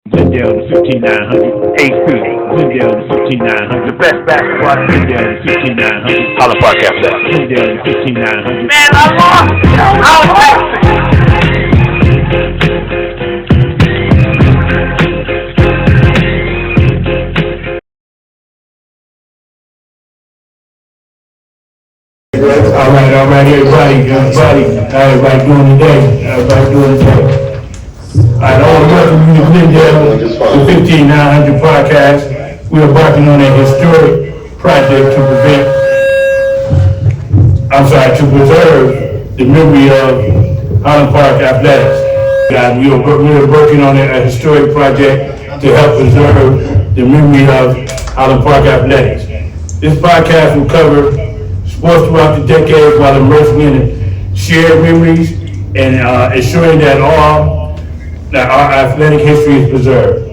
Glendale to 15900. AC. Glendale to 15900. The best basketball. Glendale to 15900. Highland Park Athletics. Glendale to 15900. Man, I lost it. I lost it. All right, everybody doing today. All right, I want to welcome you to Glendale, the 15900 podcast. We are embarking on a historic project to preserve the memory of Highland Park Athletics. Guys, we are working on a historic project to help preserve the memory of Highland Park Athletics. This podcast will cover sports throughout the decades while immersing in shared memories and ensuring that our athletic history is preserved.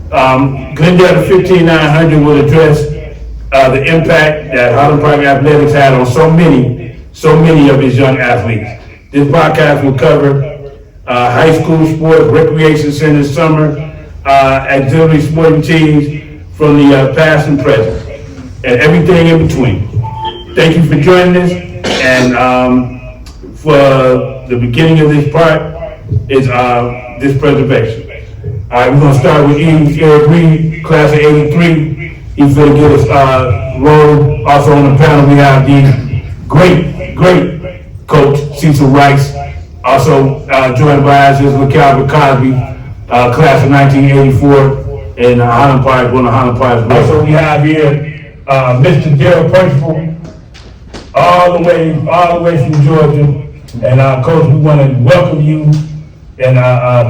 Glendale 15900 will address the impact that Highland Park Athletics had on so many of its young athletes. This podcast will cover high school sports, recreation centers, summer, auxiliary sporting teams from the past and present, and everything in between. Thank you for joining us, and for the beginning of this part is this preservation. All right, we're gonna start with Eric Reed, class of '83. He's gonna get us rolling. Also on the panel, we have the great coach Cecil Rice. Also joined by us is Calvin Cosby, class of 1984, and Highland Park, one of Highland Park's. Also, we have here Mr. Daryl Percival, all the way from Georgia. And Coach, we want to welcome you and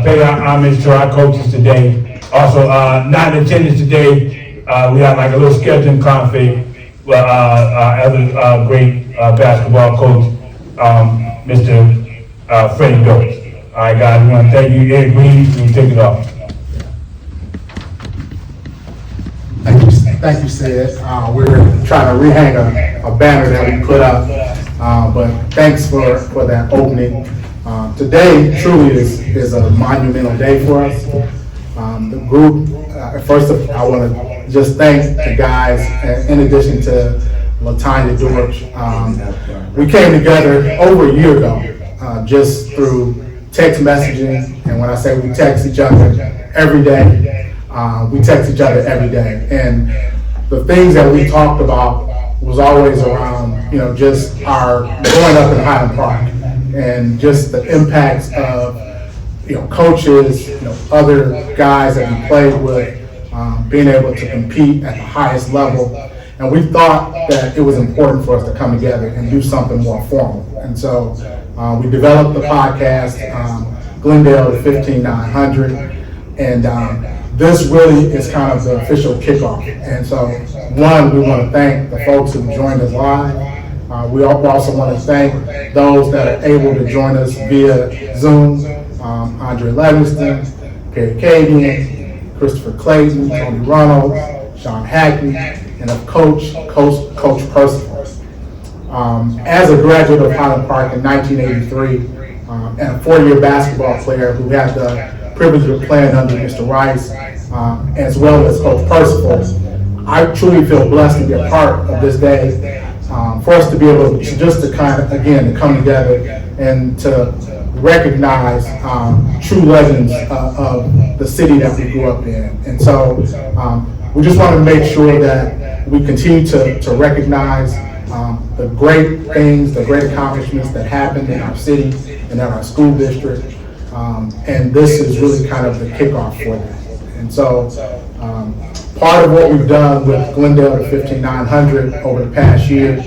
pay our homage to our coaches today. Also, not in attendance today, we have like a little scheduling conflict with our other great basketball coach, Mr. Freddie Doris. All right, guys, we want to thank you. Eric Reed, you take it off. Thank you, Sid. We're trying to rehang a banner that we put up, but thanks for that opening. Today truly is a monumental day for us. The group, first I want to just thank the guys, in addition to LaTanya Dorch. We came together over a year ago, just through text messaging, and when I say we text each other every day, we text each other every day, and the things that we talked about was always around, just our growing up in Highland Park, and just the impacts of, coaches, other guys that we played with, being able to compete at the highest level, and we thought that it was important for us to come together and do something more formal, and so we developed the podcast, Glendale to 15900, and this really is kind of the official kickoff. And so, one, we want to thank the folks who joined us live. We also want to thank those that are able to join us via Zoom. Andre Livingston, Perry Cadian, Christopher Clayton, Tony Reynolds, Sean Hackney, and of Coach Percival. As a graduate of Highland Park in 1983, and a four-year basketball player who had the privilege of playing under Mr. Rice, as well as Coach Percival, I truly feel blessed to be a part of this day, for us to be able to come together and to recognize true legends of the city that we grew up in. And so we just want to make sure that we continue to recognize the great things, the great accomplishments that happened in our city and in our school district. And this is really kind of the kickoff for that. And so part of what we've done with Glendale to 15900 over the past year,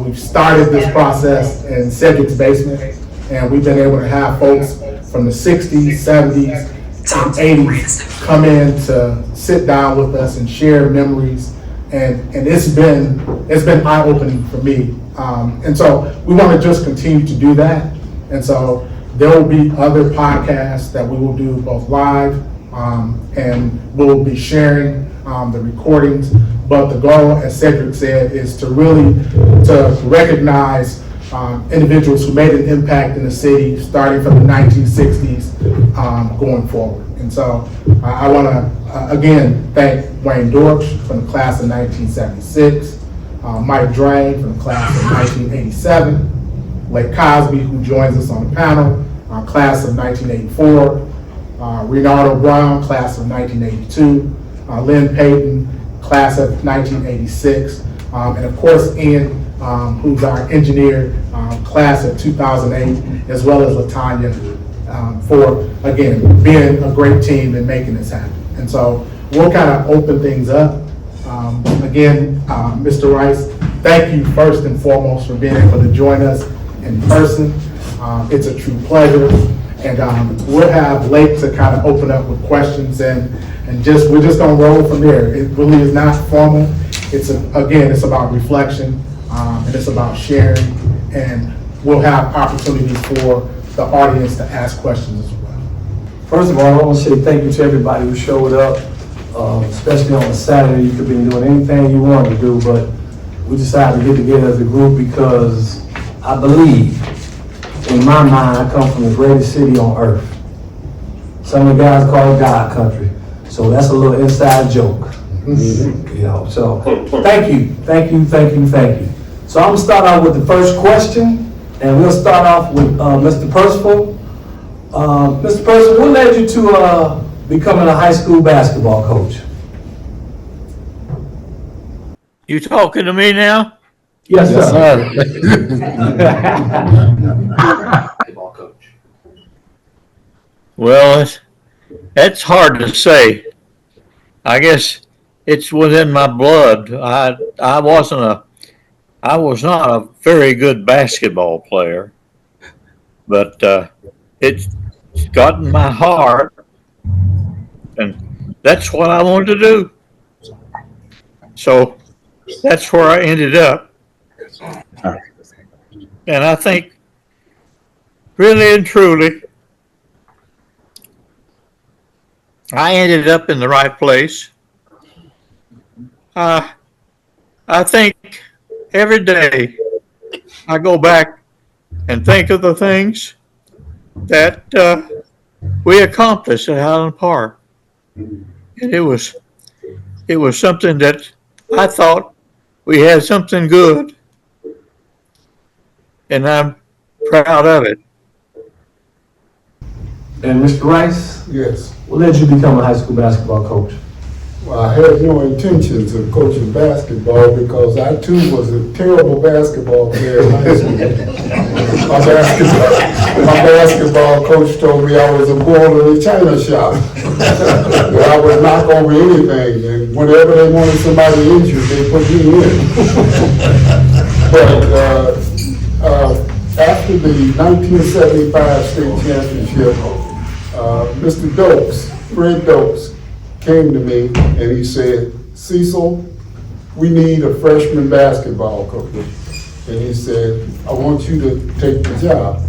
we've started this process in Cedric's basement, and we've been able to have folks from the 60s, 70s, and 80s come in to sit down with us and share memories, and it's been eye-opening for me. And so we want to just continue to do that. And so there will be other podcasts that we will do both live, and we'll be sharing the recordings. But the goal, as Cedric said, is to really recognize individuals who made an impact in the city, starting from the 1960s going forward. And so I want to, again, thank Wayne Dorsch from the class of 1976, Mike Drain from the class of 1987, Lake Cosby, who joins us on the panel, class of 1984, Renardo Brown, class of 1982, Lynn Payton, class of 1986, and of course Ian, who's our engineer, class of 2008, as well as LaTanya, for, again, being a great team and making this happen. And so we'll kind of open things up. Again, Mr. Rice, thank you first and foremost for being able to join us in person. It's a true pleasure. And we'll have Lake to kind of open up with questions and we're just gonna roll from there. It really is not formal. It's about reflection, and it's about sharing, and we'll have opportunities for the audience to ask questions as well. First of all, I want to say thank you to everybody who showed up, especially on a Saturday. You could be doing anything you wanted to do, but we decided to get together as a group because I believe, in my mind, I come from the greatest city on earth. Some of the guys call it God country. So that's a little inside joke. You know, so thank you. So I'm gonna start off with the first question, and we'll start off with Mr. Percival. Mr. Percival, what led you to becoming a high school basketball coach? You talking to me now? Yes, sir. Well, it's hard to say. I guess it's within my blood. I was not a very good basketball player, but it's got in my heart, and that's what I wanted to do. So that's where I ended up. And I think, really and truly, I ended up in the right place. I think every day I go back and think of the things that we accomplished at Highland Park. And it was something that I thought we had something good, and I'm proud of it. And Mr. Rice, Yes. what led you to become a high school basketball coach? Well, I had no intentions of coaching basketball because I too was a terrible basketball player in high school. My basketball coach told me I was a bull in a china shop. That I would knock over anything, and whenever they wanted somebody injured, they put me in. But after the 1975 state championship, Mr. Dokes, Fred Dokes, came to me and he said, Cecil, we need a freshman basketball coach. And he said, I want you to take the job.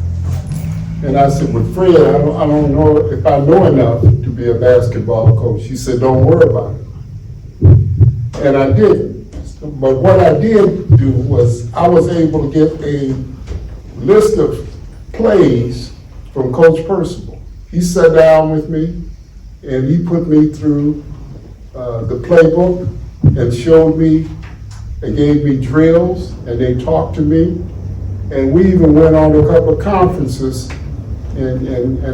And I said, well, Fred, I don't know if I know enough to be a basketball coach. He said, don't worry about it. And I didn't. But what I did do was I was able to get a list of plays from Coach Percival. He sat down with me and he put me through the playbook and showed me and gave me drills, and they talked to me. And we even went on a couple of conferences, and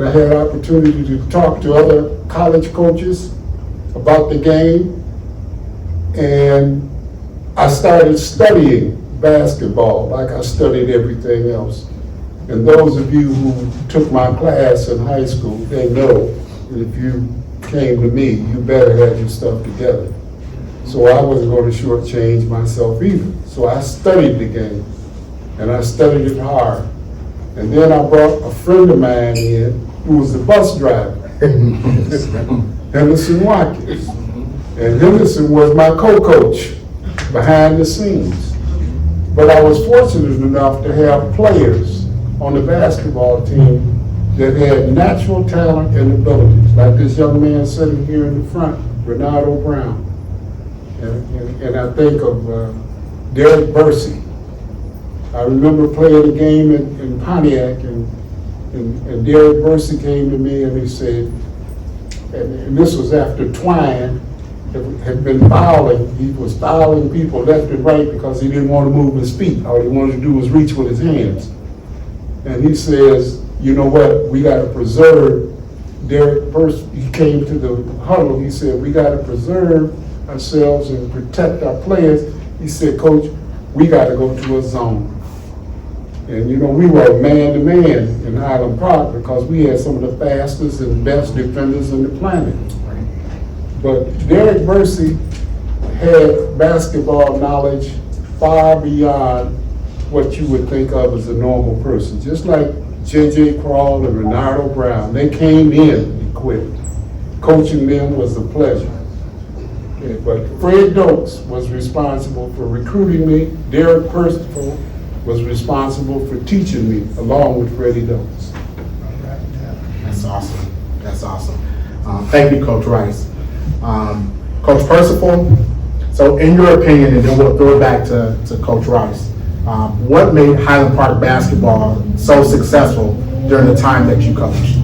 I had opportunity to talk to other college coaches about the game. And I started studying basketball like I studied everything else. And those of you who took my class in high school, they know that if you came to me, you better have your stuff together. So I wasn't going to shortchange myself either. So I studied the game, and I studied it hard. And then I brought a friend of mine in who was the bus driver, Henderson Watkins. And Henderson was my co-coach behind the scenes. But I was fortunate enough to have players on the basketball team that had natural talent and abilities, like this young man sitting here in the front, Renardo Brown. And I think of Derek Bursey. I remember playing a game in Pontiac, and Derek Bursey came to me and he said, and this was after Twine had been fouling. He was fouling people left and right because he didn't want to move his feet. All he wanted to do was reach with his hands. And he says, you know what, we got to preserve. Derek first, he came to the huddle, he said, we got to preserve ourselves and protect our players. He said, Coach, we got to go to a zone. And you know, we were man-to-man in Highland Park because we had some of the fastest and best defenders on the planet. But Derek Mercy had basketball knowledge far beyond what you would think of as a normal person. Just like J.J. Crawl and Renardo Brown, they came in equipped. Coaching them was a pleasure. Yeah, but Fred Dokes was responsible for recruiting me. Derek Percival was responsible for teaching me, along with Freddie Dokes. That's awesome. That's awesome. Thank you, Coach Rice. Coach Percival, so in your opinion, and then we'll throw it back to Coach Rice, what made Highland Park basketball so successful during the time that you coached?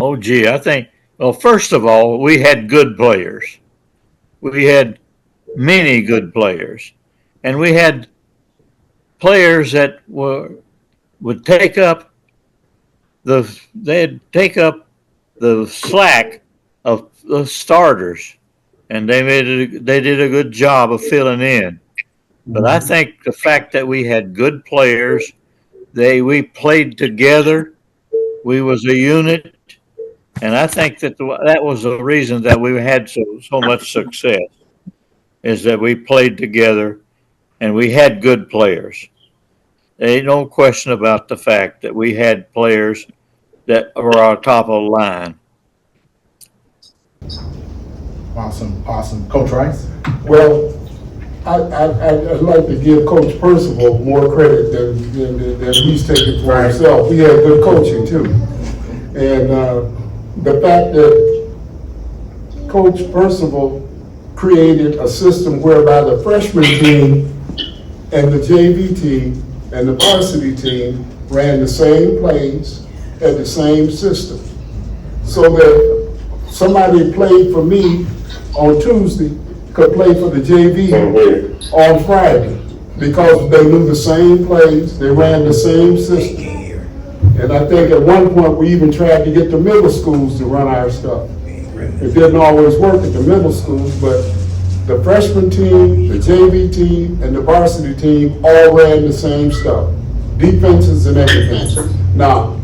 Oh, gee, I think, well, first of all, we had good players. We had many good players. And we had players that would take up they'd take up the slack of the starters, and they did a good job of filling in. But I think the fact that we had good players, we played together, we was a unit, and I think that that was the reason that we had so much success, is that we played together and we had good players. There ain't no question about the fact that we had players that were on top of the line. Awesome, awesome. Coach Rice? Well, I'd like to give Coach Percival more credit than he's taking for himself. We had good coaching too. And the fact that Coach Percival created a system whereby the freshman team and the JV team and the varsity team ran the same plays, had the same system. So that somebody played for me on Tuesday could play for the JV on Friday because they knew the same plays, they ran the same system. And I think at one point we even tried to get the middle schools to run our stuff. It didn't always work at the middle schools, but the freshman team, the JV team, and the varsity team all ran the same stuff, defenses and everything. Now,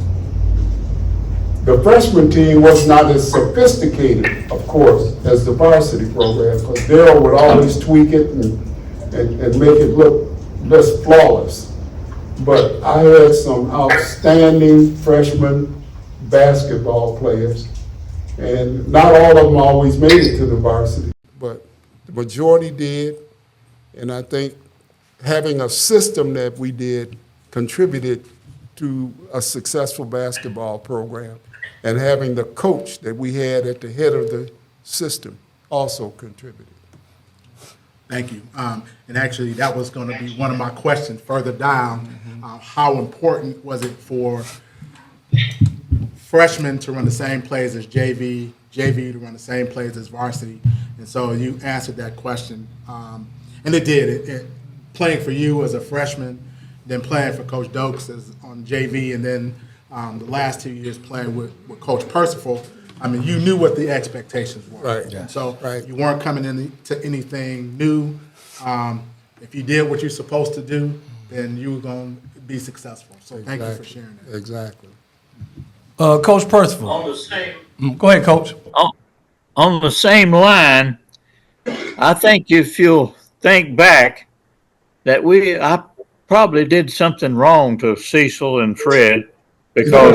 the freshman team was not as sophisticated, of course, as the varsity program, because Daryl would always tweak it and make it look less flawless. But I had some outstanding freshman basketball players, and not all of them always made it to the varsity, but the majority did. And I think having a system that we did contributed to a successful basketball program. And having the coach that we had at the head of the system also contributed. Thank you. And actually, that was going to be one of my questions further down. How important was it for freshmen to run the same plays as JV, JV to run the same plays as varsity? And so you answered that question. And it did. Playing for you as a freshman, then playing for Coach Dokes on JV, and then the last 2 years playing with Coach Percival, I mean, you knew what the expectations were. Right. And so Right. you weren't coming into anything new. If you did what you're supposed to do, then you were going to be successful. So thank you for sharing that. Exactly. Coach Percival. On the same Go ahead, Coach. on the same line, I think if you'll think back that I probably did something wrong to Cecil and Fred, because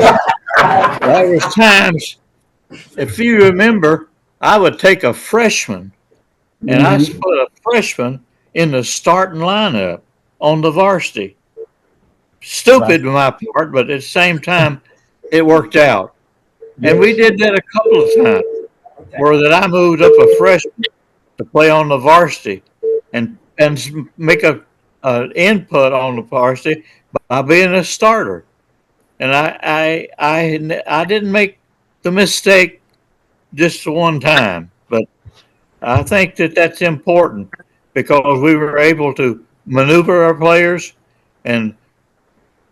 there was times, if you remember, I would take a freshman and I put a freshman in the starting lineup on the varsity. Stupid on my part, but at the same time, it worked out. And we did that a couple of times, where that I moved up a freshman to play on the varsity and make an input on the varsity by being a starter. And I didn't make the mistake just the one time, but I think that that's important because we were able to maneuver our players, and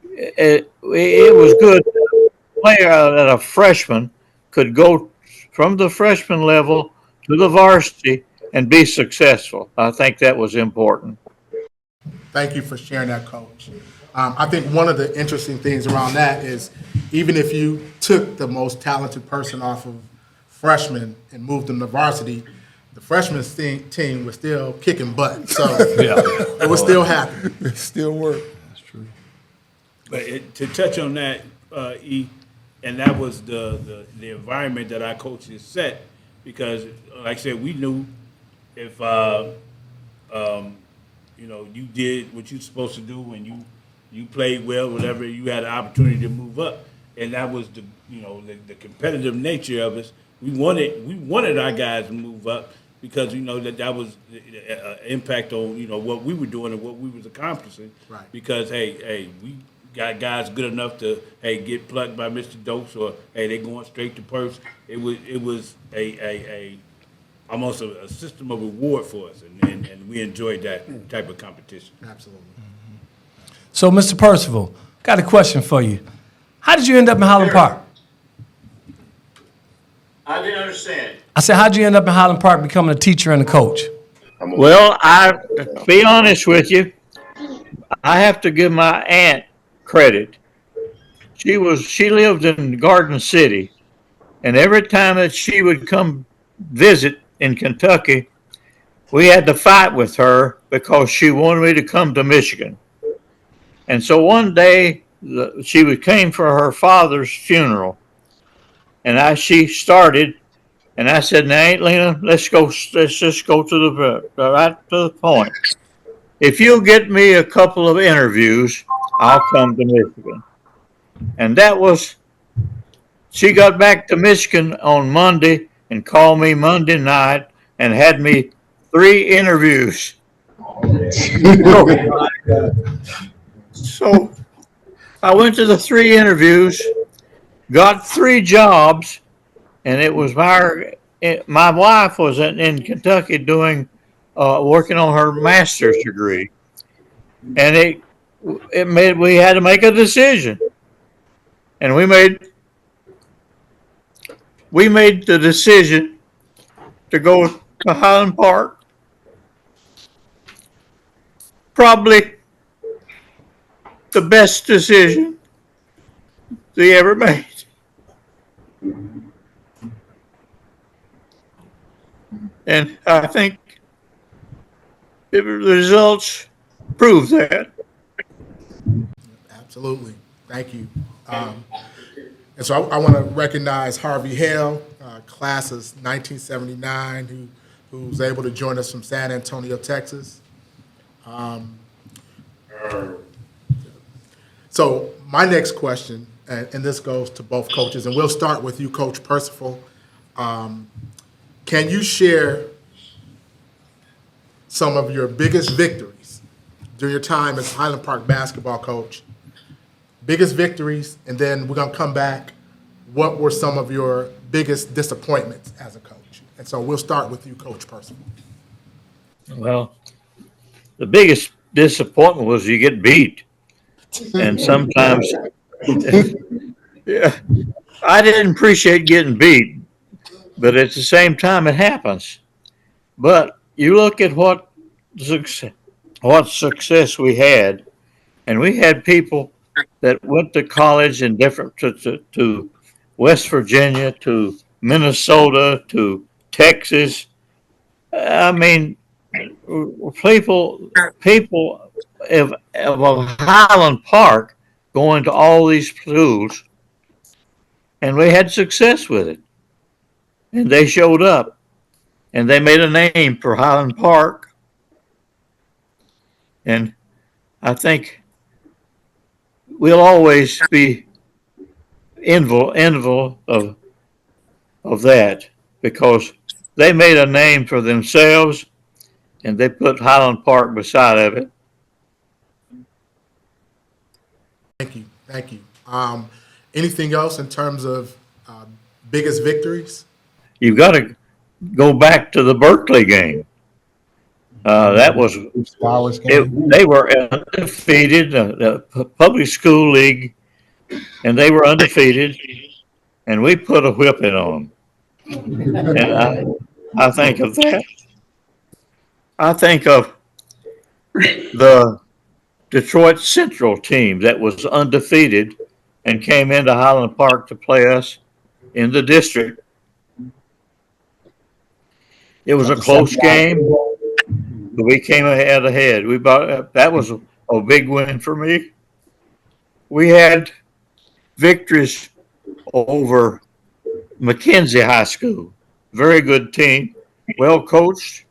it was good. A player that a freshman could go from the freshman level to the varsity and be successful. I think that was important. Thank you for sharing that, Coach. I think one of the interesting things around that is even if you took the most talented person off of freshman and moved them to varsity, the freshman team was still kicking butt. So it was still happening. It still work. But to touch on that, E, and that was the environment that our coaches set, because like I said, we knew if you did what you're supposed to do and you played well, whatever, you had an opportunity to move up, and that was the competitive nature of us. We wanted our guys to move up because that was impact on what we were doing and what we was accomplishing. Right. Because hey, we got guys good enough to get plucked by Mr. Dopes, or they going straight to purse. It was a almost a system of reward for us, and we enjoyed that type of competition. Absolutely. So, Mr. Percival, got a question for you. How did you end up in Highland Park? I didn't understand. I said, how'd you end up in Highland Park becoming a teacher and a coach? Well, be honest with you, I have to give my aunt credit. She lived in Garden City, and every time that she would come visit in Kentucky, we had to fight with her because she wanted me to come to Michigan. And so one day she came for her father's funeral, and she started, and I said, "Now, Aunt Lena, let's just go to right to the point. If you'll get me a couple of interviews, I'll come to Michigan." And she got back to Michigan on Monday and called me Monday night and had me 3 interviews. So I went to the 3 interviews, got 3 jobs, and it was my wife was in Kentucky doing working on her master's degree, and we had to make a decision, and we made the decision to go to Highland Park. Probably the best decision they ever made. And I think the results prove that. Absolutely. Thank you. And so I want to recognize Harvey Hale, class of 1979, who was able to join us from San Antonio, Texas. So my next question, and this goes to both coaches, and we'll start with you, Coach Percival. Can you share some of your biggest victories during your time as Highland Park basketball coach? Biggest victories, and then we're going to come back. What were some of your biggest disappointments as a coach? And so we'll start with you, Coach Percival. Well, the biggest disappointment was you get beat. And sometimes, yeah, I didn't appreciate getting beat, but at the same time, it happens. But you look at what success we had, and we had people that went to college in different to West Virginia, to Minnesota, to Texas. I mean, people of Highland Park going to all these schools, and we had success with it. And they showed up, and they made a name for Highland Park. And I think we'll always be envious of that, because they made a name for themselves, and they put Highland Park beside of it. Thank you. Anything else in terms of biggest victories? you've got to go back to the Berkeley game. That was Flowers game. they were undefeated, the public school league, and they were undefeated, and we put a whipping on them. And I think of that. I think of the Detroit Central team that was undefeated and came into Highland Park to play us in the district. It was a close game, but we came ahead. That was a big win for me. We had victories over McKenzie High School, very good team, well coached.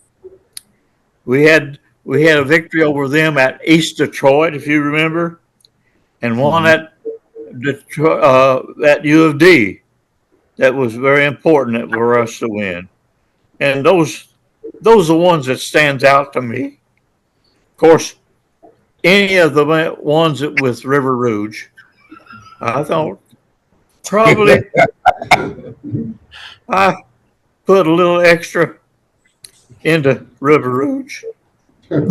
We had a victory over them at East Detroit, if you remember, and one at Detroit, at U of D. That was very important for us to win. And those are the ones that stands out to me. Of course, any of the ones with River Rouge, I thought probably I put a little extra into River Rouge. That's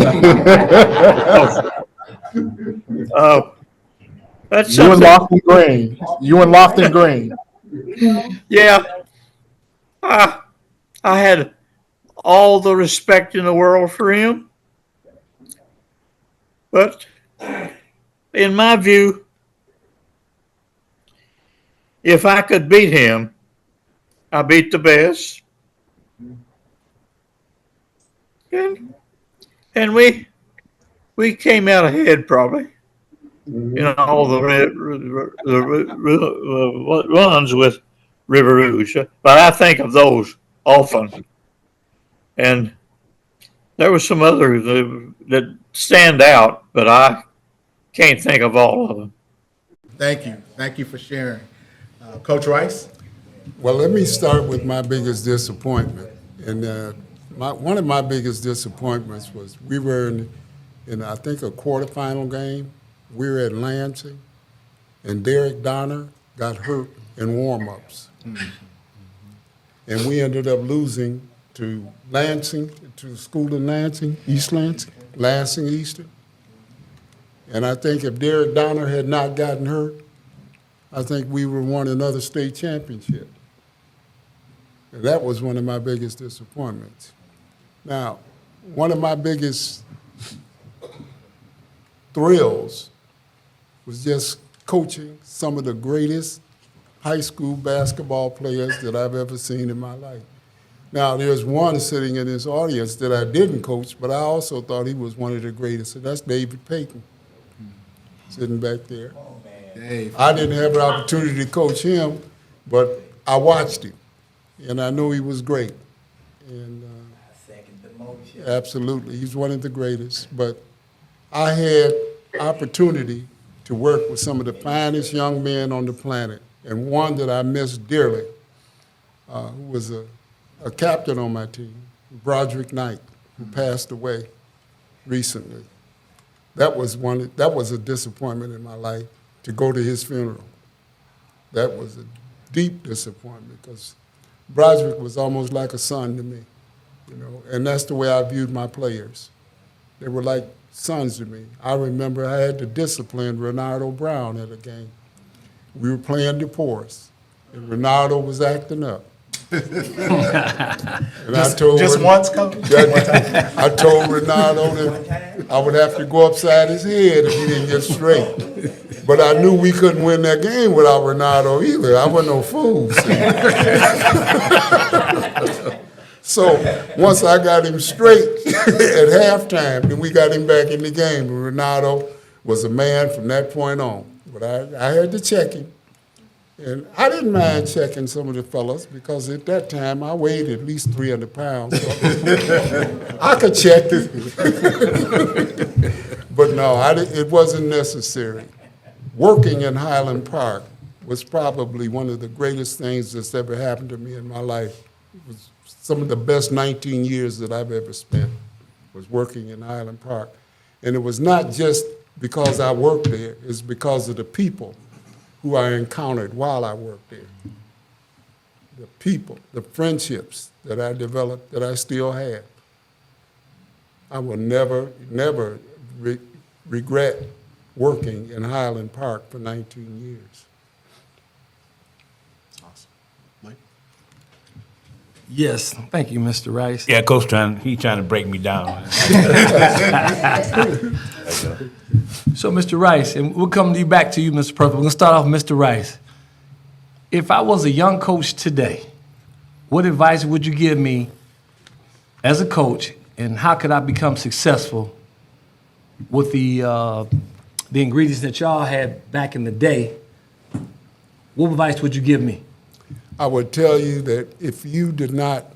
You and something. Lofton Green. You and Lofton Green. Yeah, I had all the respect in the world for him, but in my view, if I could beat him, I beat the best, and we came out ahead probably in all the runs with River Rouge. But I think of those often. And there were some others that stand out, but I can't think of all of them. Thank you. Thank you for sharing. Coach Rice? Well, let me start with my biggest disappointment. And one of my biggest disappointments was we were in I think, a quarterfinal game. We were at Lansing, and Derek Donner got hurt in warm-ups. And we ended up losing to Lansing, to the school in Lansing, East Lansing, Lansing Eastern. And I think if Derek Donner had not gotten hurt, I think we would have won another state championship. And that was one of my biggest disappointments. Now, one of my biggest thrills was just coaching some of the greatest high school basketball players that I've ever seen in my life. Now, there's one sitting in this audience that I didn't coach, but I also thought he was one of the greatest, and that's David Payton, sitting back there. Dave. I didn't have an opportunity to coach him, but I watched him, and I knew he was great. And absolutely, he's one of the greatest. But I had opportunity to work with some of the finest young men on the planet, and one that I miss dearly, who was a captain on my team, Broderick Knight, who passed away recently. That was a disappointment in my life, to go to his funeral. That was a deep disappointment, because Broderick was almost like a son to me, and that's the way I viewed my players. They were like sons to me. I remember I had to discipline Renardo Brown at a game. We were playing DePorce, and Renardo was acting up. And I told Once, Coach? I told Renardo that I would have to go upside his head if he didn't get straight. But I knew we couldn't win that game without Renardo either. I wasn't no fool. So once I got him straight at halftime, then we got him back in the game. And Renardo was a man from that point on. But I had to check him. And I didn't mind checking some of the fellas, because at that time I weighed at least 300 pounds. So I could check it. But no, it wasn't necessary. Working in Highland Park was probably one of the greatest things that's ever happened to me in my life. It was some of the best 19 years that I've ever spent was working in Highland Park. And it was not just because I worked there, it's because of the people who I encountered while I worked there. the people, the friendships that I developed, that I still have. I will never regret working in Highland Park for 19 years. Awesome. Mike? Yes, thank you, Mr. Rice. Yeah, Coach trying to break me down. So, Mr. Rice, and we'll come to you back to you, Mr. Purple. We're gonna start off with Mr. Rice. If I was a young coach today, what advice would you give me as a coach, and how could I become successful with the ingredients that y'all had back in the day? What advice would you give me? I would tell you that if you did not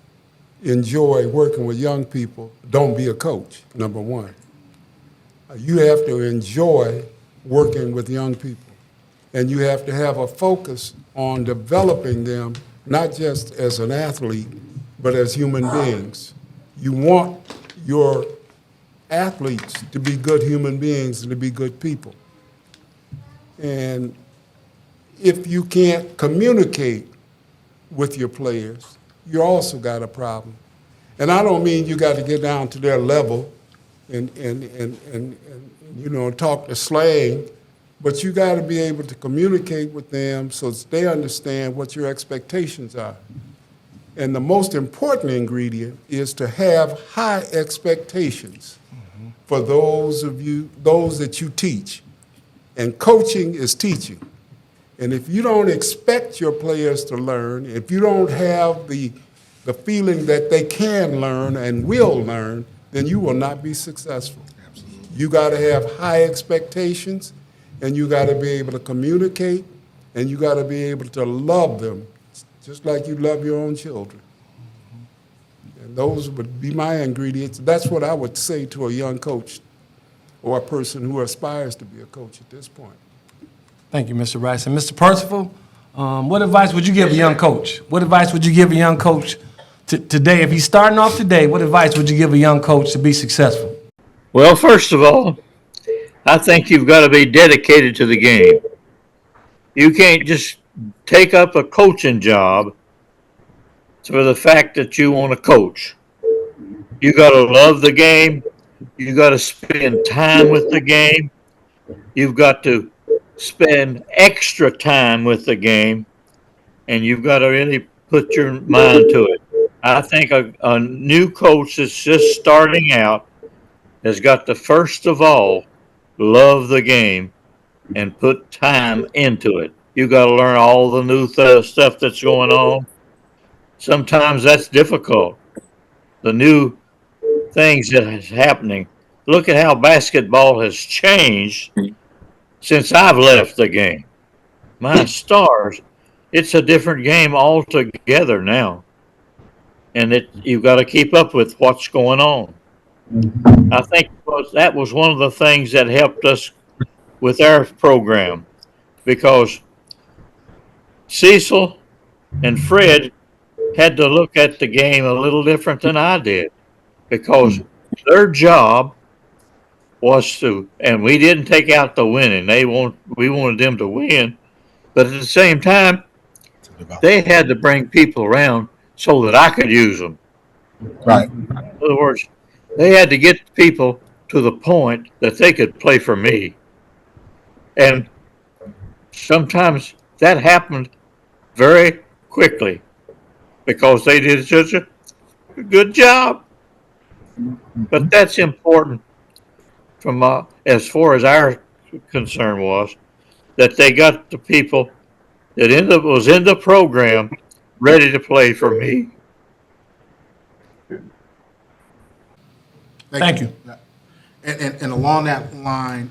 enjoy working with young people, don't be a coach, number one. You have to enjoy working with young people. And you have to have a focus on developing them, not just as an athlete, but as human beings. You want your athletes to be good human beings and to be good people. And if you can't communicate with your players, you also got a problem. And I don't mean you got to get down to their level and you know, talk the slang, but you got to be able to communicate with them so that they understand what your expectations are. And the most important ingredient is to have high expectations for those that you teach. And coaching is teaching. And if you don't expect your players to learn, if you don't have the feeling that they can learn and will learn, then you will not be successful. Absolutely. You got to have high expectations, and you got to be able to communicate, and you got to be able to love them, just like you love your own children. And those would be my ingredients. That's what I would say to a young coach or a person who aspires to be a coach at this point. Thank you, Mr. Rice. And Mr. Percival, what advice would you give a young coach? What advice would you give a young coach today? If he's starting off today, what advice would you give a young coach to be successful? Well, first of all, I think you've got to be dedicated to the game. You can't just take up a coaching job for the fact that you want to coach. You got to love the game. You got to spend time with the game. You've got to spend extra time with the game, and you've got to really put your mind to it. I think a new coach that's just starting out has got to, first of all, love the game and put time into it. You got to learn all the new stuff that's going on. Sometimes that's difficult. The new things that is happening. Look at how basketball has changed since I've left the game. My stars, it's a different game altogether now. And you've got to keep up with what's going on. I think that was one of the things that helped us with our program, because Cecil and Fred had to look at the game a little different than I did, because their job was to, and we didn't take out the winning. We wanted them to win, but at the same time, they had to bring people around so that I could use them. Right. In other words, they had to get people to the point that they could play for me. And sometimes that happened very quickly because they did such a good job. But that's important from as far as our concern was, that they got the people that was in the program ready to play for me. Thank you. And along that line,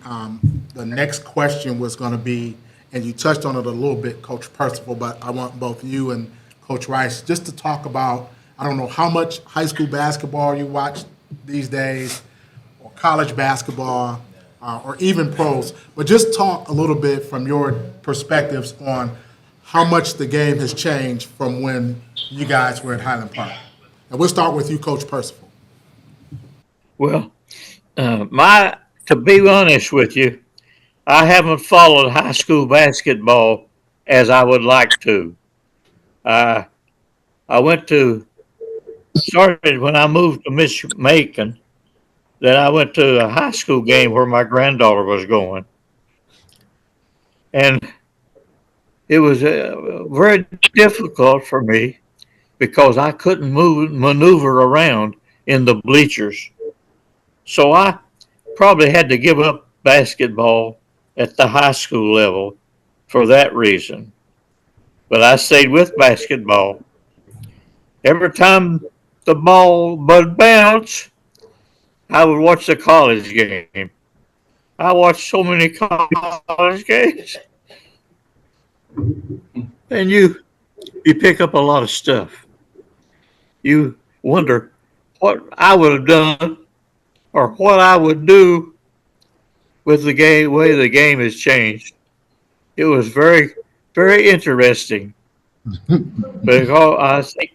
the next question was going to be, and you touched on it a little bit, Coach Percival, but I want both you and Coach Rice just to talk about, I don't know how much high school basketball you watch these days, or college basketball, or even pros, but just talk a little bit from your perspectives on how much the game has changed from when you guys were at Highland Park. And we'll start with you, Coach Percival. Well, to be honest with you, I haven't followed high school basketball as I would like to. started when I moved to Macon. Then I went to a high school game where my granddaughter was going. And it was very difficult for me because I couldn't maneuver around in the bleachers. So I probably had to give up basketball at the high school level for that reason. But I stayed with basketball. Every time the ball would bounce, I would watch the college game. I watched so many college games. And you pick up a lot of stuff. You wonder what I would have done or what I would do with the game, way the game has changed. It was very, very interesting because I think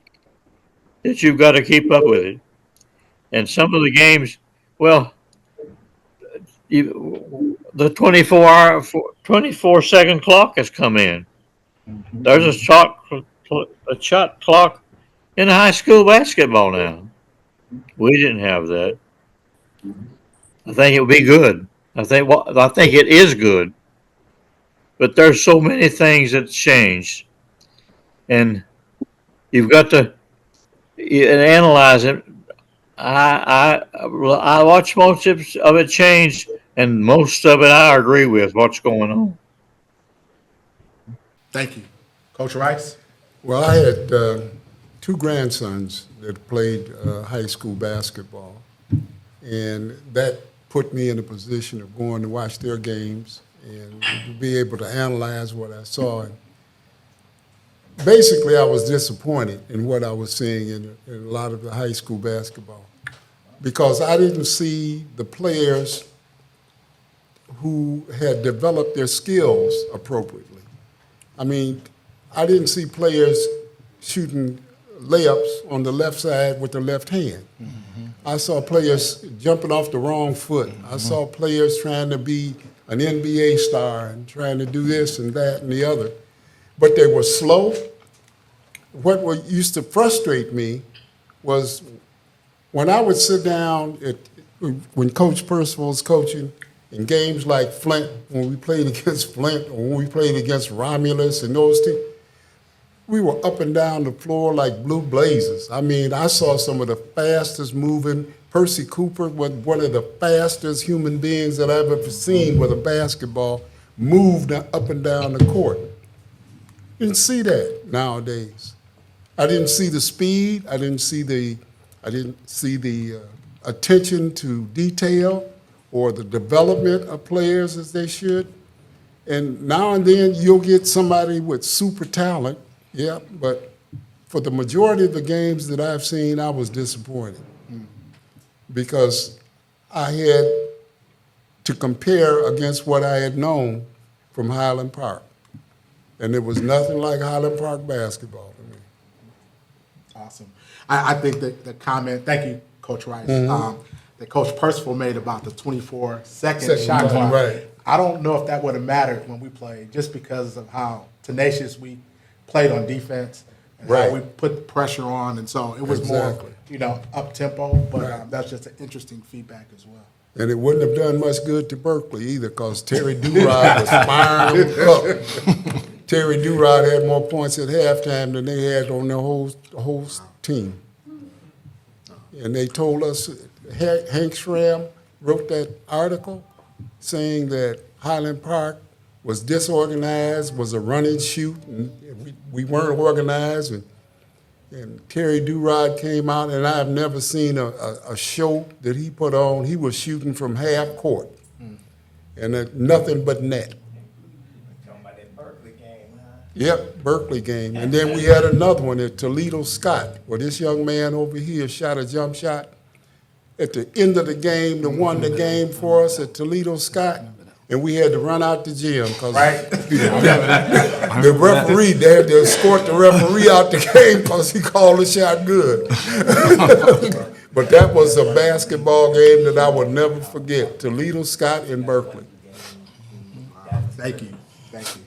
that you've got to keep up with it. And some of the games, well, the 24-second clock has come in. There's a shot clock in high school basketball now. We didn't have that. I think it would be good. I think it is good. But there's so many things that's changed, and you've got to analyze it. I watch most of it change, and most of it I agree with what's going on. Thank you. Coach Rice? Well, I had two grandsons that played high school basketball, and that put me in a position of going to watch their games and to be able to analyze what I saw. And basically, I was disappointed in what I was seeing in a lot of the high school basketball because I didn't see the players who had developed their skills appropriately. I mean, I didn't see players shooting layups on the left side with the left hand. Mm-hmm. I saw players jumping off the wrong foot. Mm-hmm. I saw players trying to be an NBA star and trying to do this and that and the other. But they were slow. What used to frustrate me was when I would sit down when Coach Percival was coaching in games like Flint, when we played against Flint or when we played against Romulus and those teams, we were up and down the floor like blue blazes. I mean, I saw some of the fastest moving. Percy Cooper was one of the fastest human beings that I've ever seen with a basketball, moved up and down the court. Didn't see that nowadays. I didn't see the speed. I didn't see the attention to detail or the development of players as they should. And now and then you'll get somebody with super talent. Yeah, but for the majority of the games that I've seen, I was disappointed because I had to compare against what I had known from Highland Park. And there was nothing like Highland Park basketball to me. Awesome. I think that the comment, thank you, Coach Rice, that Coach Percival made about the 24-second shot clock. Right. I don't know if that would have mattered when we played just because of how tenacious we played on defense and how we put the pressure on. And so it was more, up-tempo, but that's just an interesting feedback as well. And it wouldn't have done much good to Berkeley either because Terry Durod was firing them up. Terry Durod had more points at halftime than they had on their whole team. And they told us, Hank Schramm wrote that article saying that Highland Park was disorganized, was a run and shoot, and we weren't organized. And Terry Durod came out, and I've never seen a show that he put on. He was shooting from half court, and nothing but net. Talking about that Berkeley game, huh? Yep, Berkeley game. And then we had another one at Toledo Scott, where this young man over here shot a jump shot. At the end of the game, they won the game for us at Toledo Scott, and we had to run out the gym because the referee, they had to escort the referee out the game because he called the shot good. But that was a basketball game that I would never forget, Toledo Scott in Berkeley. Thank you. Thank you.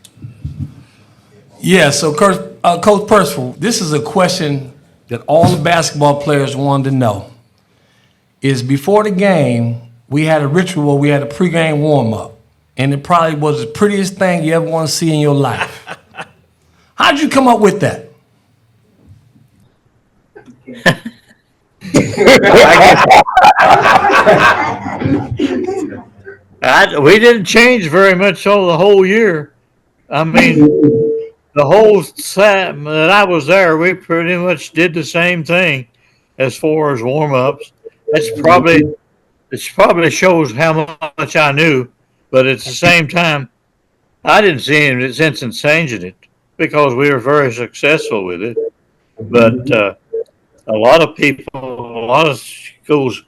Yeah, so Coach Percival, this is a question that all the basketball players wanted to know is before the game, we had a ritual, we had a pregame warm-up, and it probably was the prettiest thing you ever want to see in your life. How'd you come up with that? We didn't change very much over the whole year. I mean, the whole time that I was there, we pretty much did the same thing as far as warm-ups. It probably shows how much I knew, but at the same time, I didn't see any sense in changing it because we were very successful with it. But a lot of schools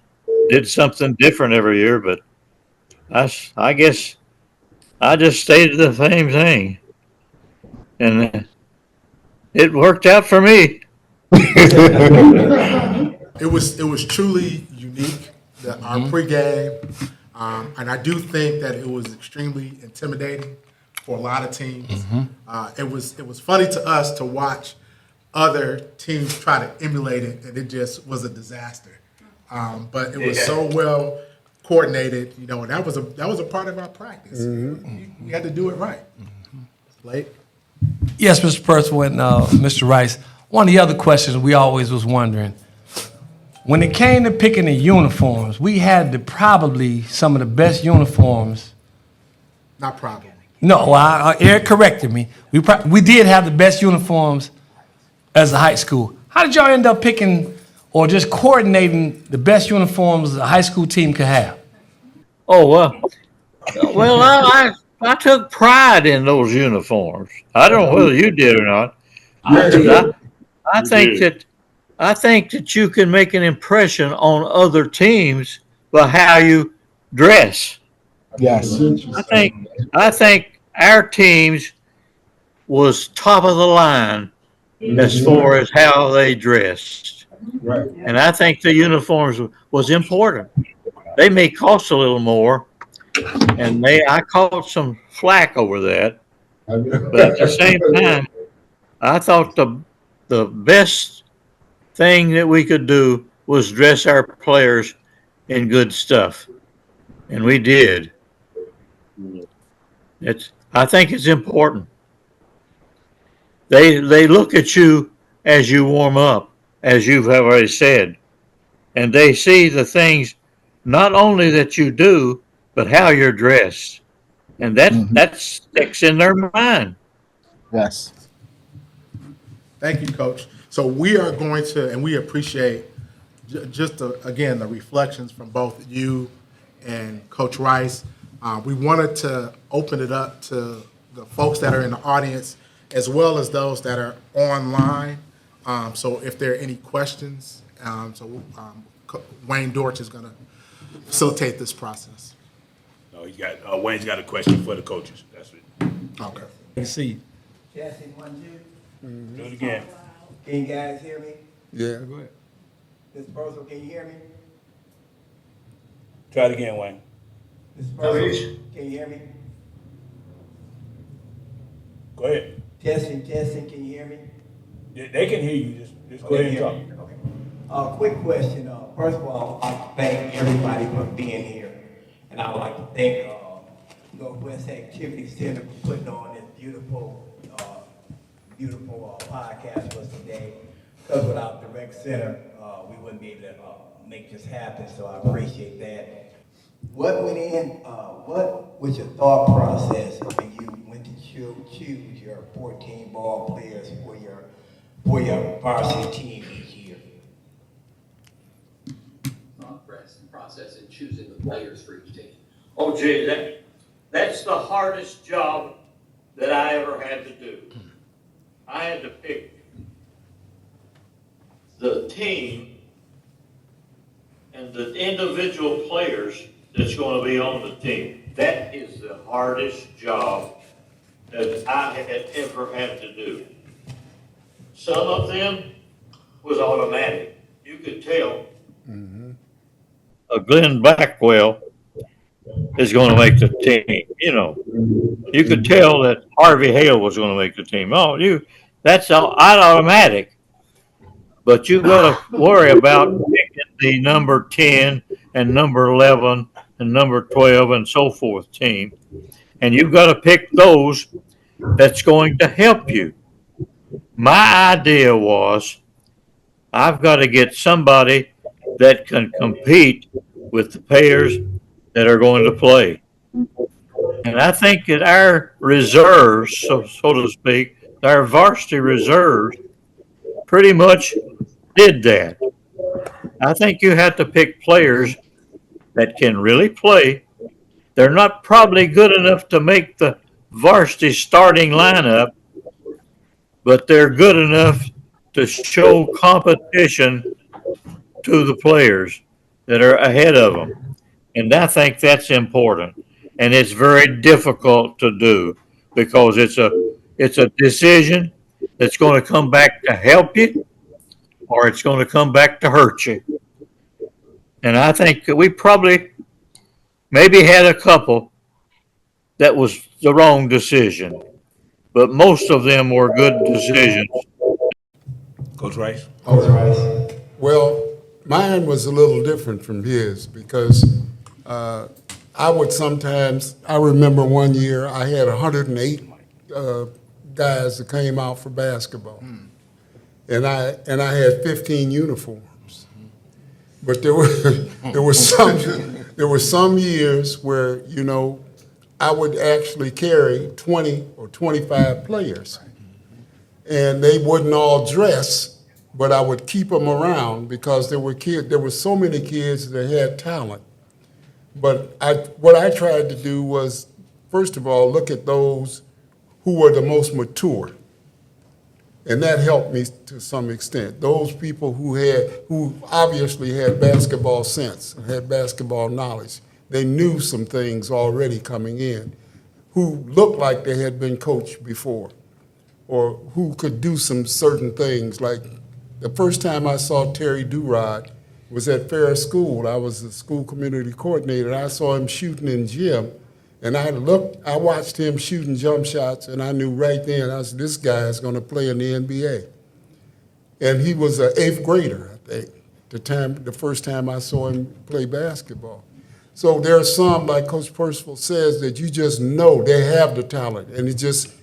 did something different every year, but I guess I just stated the same thing, and it worked out for me. It was truly unique, our pregame, and I do think that it was extremely intimidating for a lot of teams. It was funny to us to watch other teams try to emulate it, and it just was a disaster. But it was so well coordinated, and that was a part of our practice. We had to do it right. Blake? Yes, Mr. Percival and Mr. Rice. One of the other questions we always was wondering, when it came to picking the uniforms, we had probably some of the best uniforms. Not probably. No, Eric corrected me. We did have the best uniforms as a high school. How did y'all end up picking or just coordinating the best uniforms a high school team could have? Oh, well, I took pride in those uniforms. I don't know whether you did or not. I think that you can make an impression on other teams by how you dress. Yes. I think our teams was top of the line as far as how they dressed. Right. And I think the uniforms was important. They may cost a little more, and I caught some flack over that. But at the same time, I thought the best thing that we could do was dress our players in good stuff, and we did. I think it's important. They look at you as you warm up, as you've already said, and they see the things not only that you do, but how you're dressed, and that sticks in their mind. Yes. Thank you, Coach. So we are going to, and we appreciate again, the reflections from both you and Coach Rice. We wanted to open it up to the folks that are in the audience as well as those that are online. So if there are any questions, Wayne Dortch is going to facilitate this process. No, Wayne's got a question for the coaches. That's it. Okay. Let's see. Testing 1, 2. Do it again. Can you guys hear me? Yeah, go ahead. Mr. Percival, can you hear me? Try it again, Wayne. Mr. Percival, can you hear me? Go ahead. Testing, can you hear me? They can hear you. Just go ahead and talk. Okay. Quick question. First of all, I'd like to thank everybody for being here. And I would like to thank Northwest Activity Center for putting on this beautiful podcast for us today. Because without the rec center, we wouldn't be able to make this happen. So I appreciate that. What was your thought process when you went to choose your 14 ball players for your varsity team each year? Process in choosing the players for each team. Oh, gee, that's the hardest job that I ever had to do. I had to pick the team and the individual players that's going to be on the team. That is the hardest job that I had ever had to do. Some of them was automatic. You could tell. Glenn Blackwell is going to make the team. You could tell that Harvey Hale was going to make the team. That's all automatic. but you got to worry about picking the number 10 and number 11 and number 12 and so forth team. And you've got to pick those that's going to help you. My idea was I've got to get somebody that can compete with the players that are going to play. And I think that our reserves, so to speak, our varsity reserves, pretty much did that. I think you have to pick players that can really play. They're not probably good enough to make the varsity starting lineup, but they're good enough to show competition to the players that are ahead of them. And I think that's important. And it's very difficult to do because it's a decision that's going to come back to help you or it's going to come back to hurt you. And I think that we probably maybe had a couple that was the wrong decision, but most of them were good decisions. Coach Rice? Well, mine was a little different from his because I would sometimes, I remember one year I had 108 guys that came out for basketball. And I had 15 uniforms. But there were some years where, you know, I would actually carry 20 or 25 players. And they wouldn't all dress, but I would keep them around because there were so many kids that had talent. But what I tried to do was, first of all, look at those who were the most mature. And that helped me to some extent. Those people who obviously had basketball sense, had basketball knowledge. They knew some things already coming in, who looked like they had been coached before, or who could do some certain things. Like the first time I saw Terry Durod was at Ferris School. I was the school community coordinator. I saw him shooting in gym, and I watched him shooting jump shots, and I knew right then, I said, this guy is going to play in the NBA. And he was an 8th grader, I think, the first time I saw him play basketball. So there are some, like Coach Percival says, that you just know they have the talent, and it just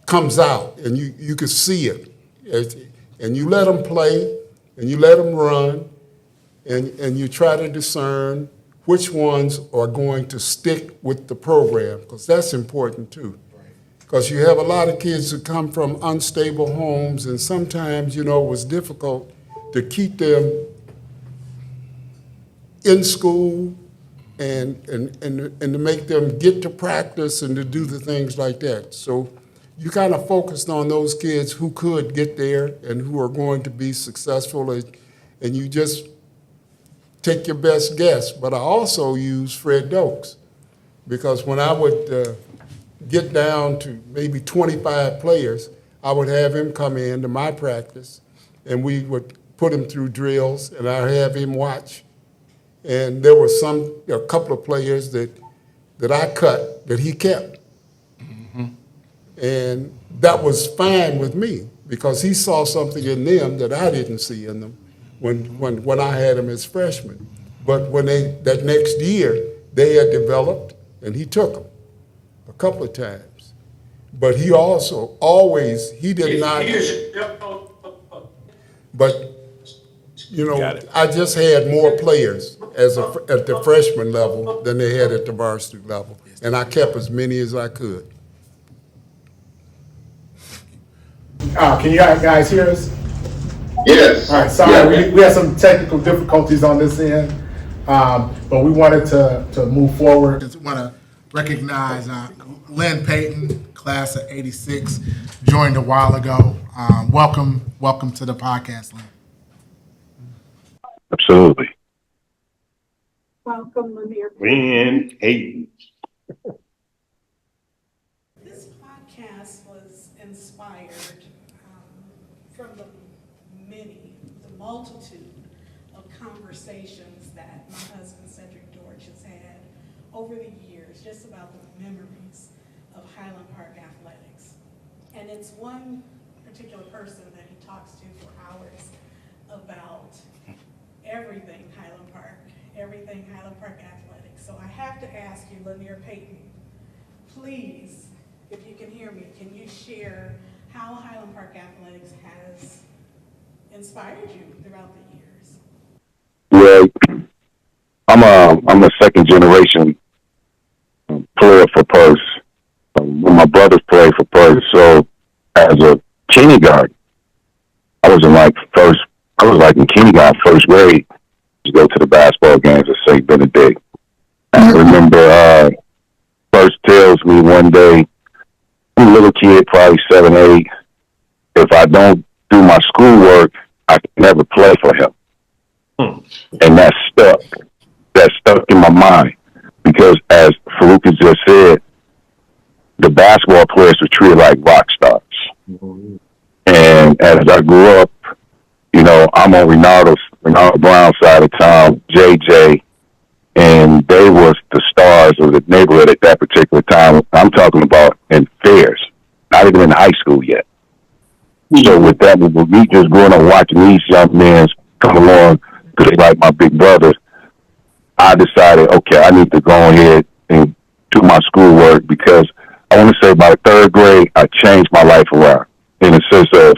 comes out, and you can see it. And you let them play, and you let them run, and you try to discern which ones are going to stick with the program, because that's important too. Because you have a lot of kids who come from unstable homes, and sometimes, you know, it was difficult to keep them in school and to make them get to practice and to do the things like that. So you kind of focused on those kids who could get there and who are going to be successful, and you just take your best guess. But I also use Fred Dokes, because when I would get down to maybe 25 players, I would have him come in to my practice, and we would put him through drills, and I'd have him watch. And there were a couple of players that I cut that he kept. And that was fine with me, because he saw something in them that I didn't see in them when I had them as freshmen. But when that next year, they had developed, and he took them a couple of times. But he also he did not. But, you know, I just had more players at the freshman level than they had at the varsity level. And I kept as many as I could. Can you guys hear us? Yes. All right, sorry, we had some technical difficulties on this end, but we wanted to move forward. Just want to recognize Lynn Payton, class of '86, joined a while ago. Welcome to the podcast, Lynn. Absolutely. Welcome, Lanier. Lynn Payton. This podcast was inspired from the multitude of conversations that my husband Cedric Dortch has had over the years, just about the memories of Highland Park athletics. And it's one particular person that he talks to for hours about everything Highland Park athletics. So I have to ask you, Lanier Payton, please, if you can hear me, can you share how Highland Park athletics has inspired you throughout the years? Well, I'm a second generation player for Purse. My brothers played for Purse, so as a kindergarten, I was in kindergarten, first grade, to go to the basketball games at St. Benedict. I remember Purse tells me one day, I'm a little kid, probably 7, 8, if I don't do my schoolwork, I can never play for him. And that stuck in my mind, because as Farouk has just said, the basketball players were treated like rock stars. And as I grew up, you know, I'm on Ronaldo Brown's side of town, JJ, and they was the stars of the neighborhood at that particular time. I'm talking about in fairs, not even in high school yet. So with that, with me just growing up watching these young men come along, because they like my big brothers, I decided, okay, I need to go ahead and do my schoolwork, because I want to say by the 3rd grade, I changed my life around in the sense of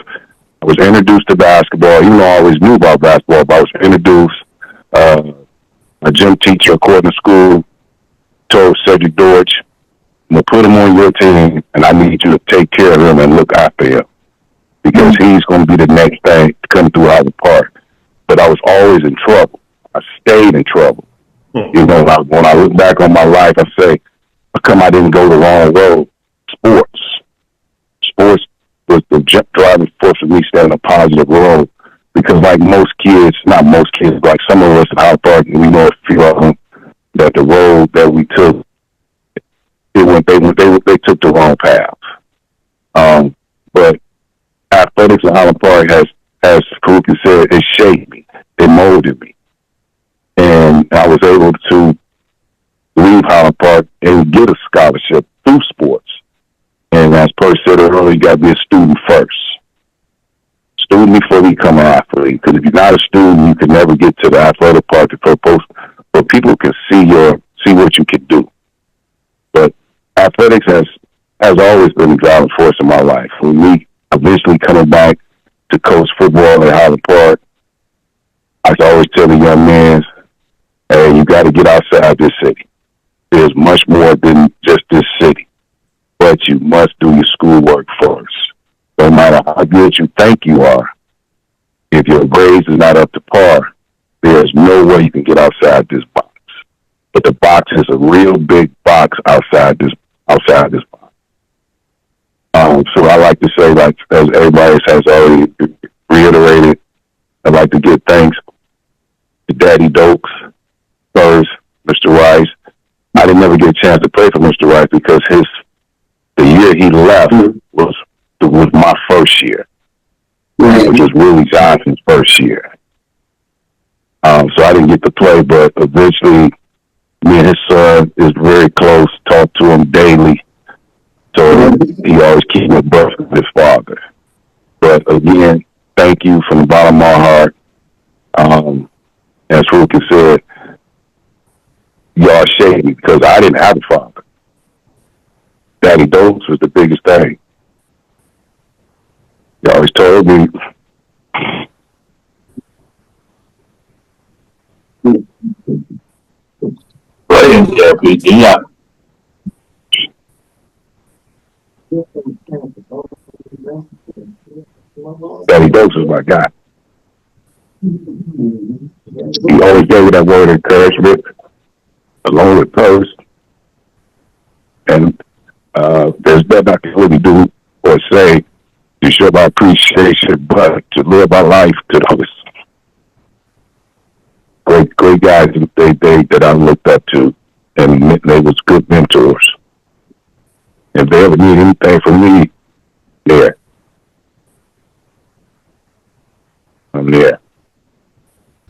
I was introduced to basketball, even though I always knew about basketball, but I was introduced. A gym teacher, according to school, told Cedric Dortch, I'm going to put him on your team, and I need you to take care of him and look after him, because he's going to be the next thing to come through Highland Park. But I was always in trouble. I stayed in trouble. You know, when I look back on my life, I say, how come I didn't go the wrong road? Sports was the driving force of me staying a positive road. Because like most kids, not most kids, like some of us in Highland Park, we know a few of them, that the road that we took, they took the wrong path. But athletics in Highland Park has, as Farouk said, it shaped me, it molded me. And I was able to leave Highland Park and get a scholarship through sports. And as Percy said earlier, you got to be a student first. Student before you become an athlete. Because if you're not a student, you can never get to the athletic part where people can see what you can do. But athletics has always been a driving force in my life. For me, eventually coming back to coach football at Highland Park, I always tell the young men, hey, you got to get outside this city. There's much more than just this city. But you must do your schoolwork first. No matter how good you think you are, if your grades is not up to par, there's no way you can get outside this box. But the box is a real big box outside this box. So I like to say, like as everybody has already reiterated, I'd like to give thanks to Daddy Dokes first, Mr. Rice. I didn't ever get a chance to play for Mr. Rice because the year he left was my first year, which was Willie Johnson's first year. So I didn't get to play, but eventually me and his son is very close, talk to him daily. So he always keeps me abreast of his father. But again, thank you from the bottom of my heart. As Ruka said, y'all shaped me because I didn't have a father. Daddy Dokes was the biggest thing. He always told me, yeah. Daddy Dokes was my guy. He always gave me that word of encouragement, along with Post. And there's nothing I can really do or say to show my appreciation, but to live my life to those great guys that I looked up to, and they was good mentors. If they ever need anything from me, there. I'm there.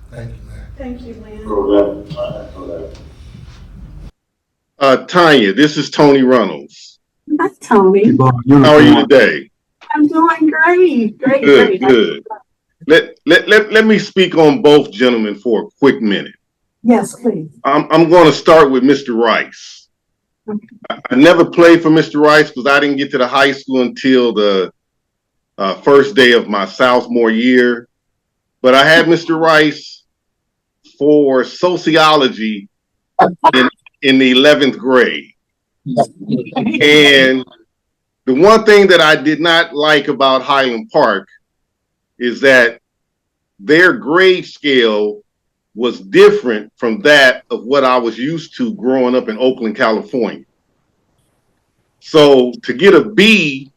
Thank you, man. Thank you, Lynn. Tanya, this is Tony Reynolds. Hi, Tony. How are you today? I'm doing great. Great, Good, great. good. Let me speak on both gentlemen for a quick minute. Yes, please. I'm going to start with Mr. Rice. I never played for Mr. Rice because I didn't get to the high school until the first day of my sophomore year. But I had Mr. Rice for sociology in the 11th grade. And the one thing that I did not like about Highland Park is that their grade scale was different from that of what I was used to growing up in Oakland, California. So to get a B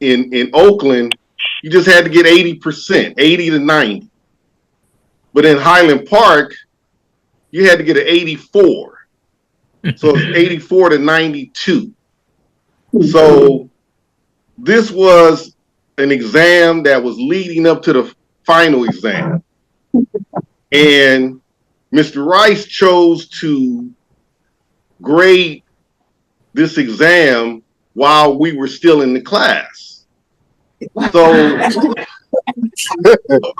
in Oakland, you just had to get 80%, 80 to 90. But in Highland Park, you had to get an 84. So it's 84 to 92. So this was an exam that was leading up to the final exam. And Mr. Rice chose to grade this exam while we were still in the class. So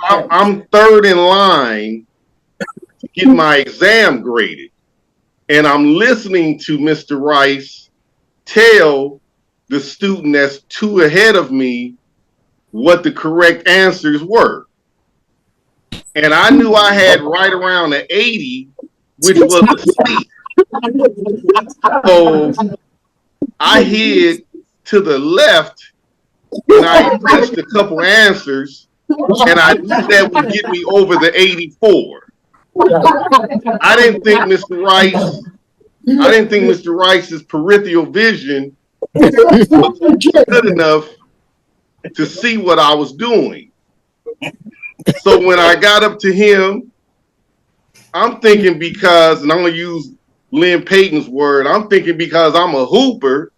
I'm third in line to get my exam graded. And I'm listening to Mr. Rice tell the student that's 2 ahead of me what the correct answers were. And I knew I had right around an 80, which was a C. So I hid to the left and I erased a couple answers, and I knew that would get me over the 84. I didn't think Mr. Rice's peripheral vision was good enough to see what I was doing. So when I got up to him, I'm thinking because, and I'm going to use Lynn Payton's word, I'm thinking because I'm a hooper,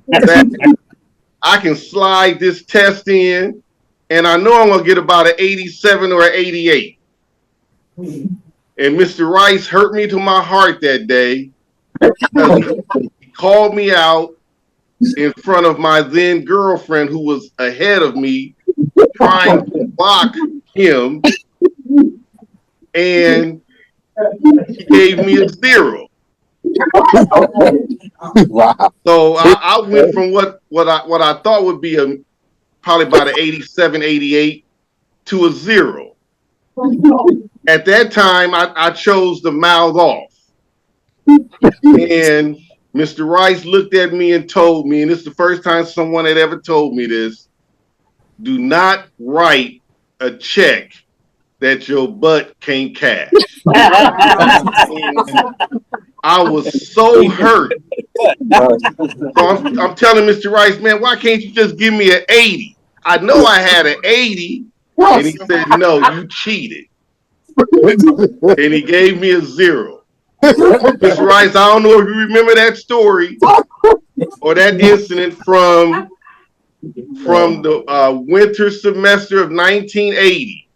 that I can slide this test in, and I know I'm going to get about an 87 or an 88. And Mr. Rice hurt me to my heart that day. He called me out in front of my then girlfriend who was ahead of me, trying to block him, and he gave me a 0. Wow. So I went from what I thought would be probably about an 87, 88 to a 0. At that time, I chose to mouth off. And Mr. Rice looked at me and told me, and this is the first time someone had ever told me this, do not write a check that your butt can't cash. I was so hurt. So I'm telling Mr. Rice, man, why can't you just give me an 80? I know I had an 80. And he said, no, you cheated. And he gave me a 0. Mr. Rice, I don't know if you remember that story or that incident from the winter semester of 1980.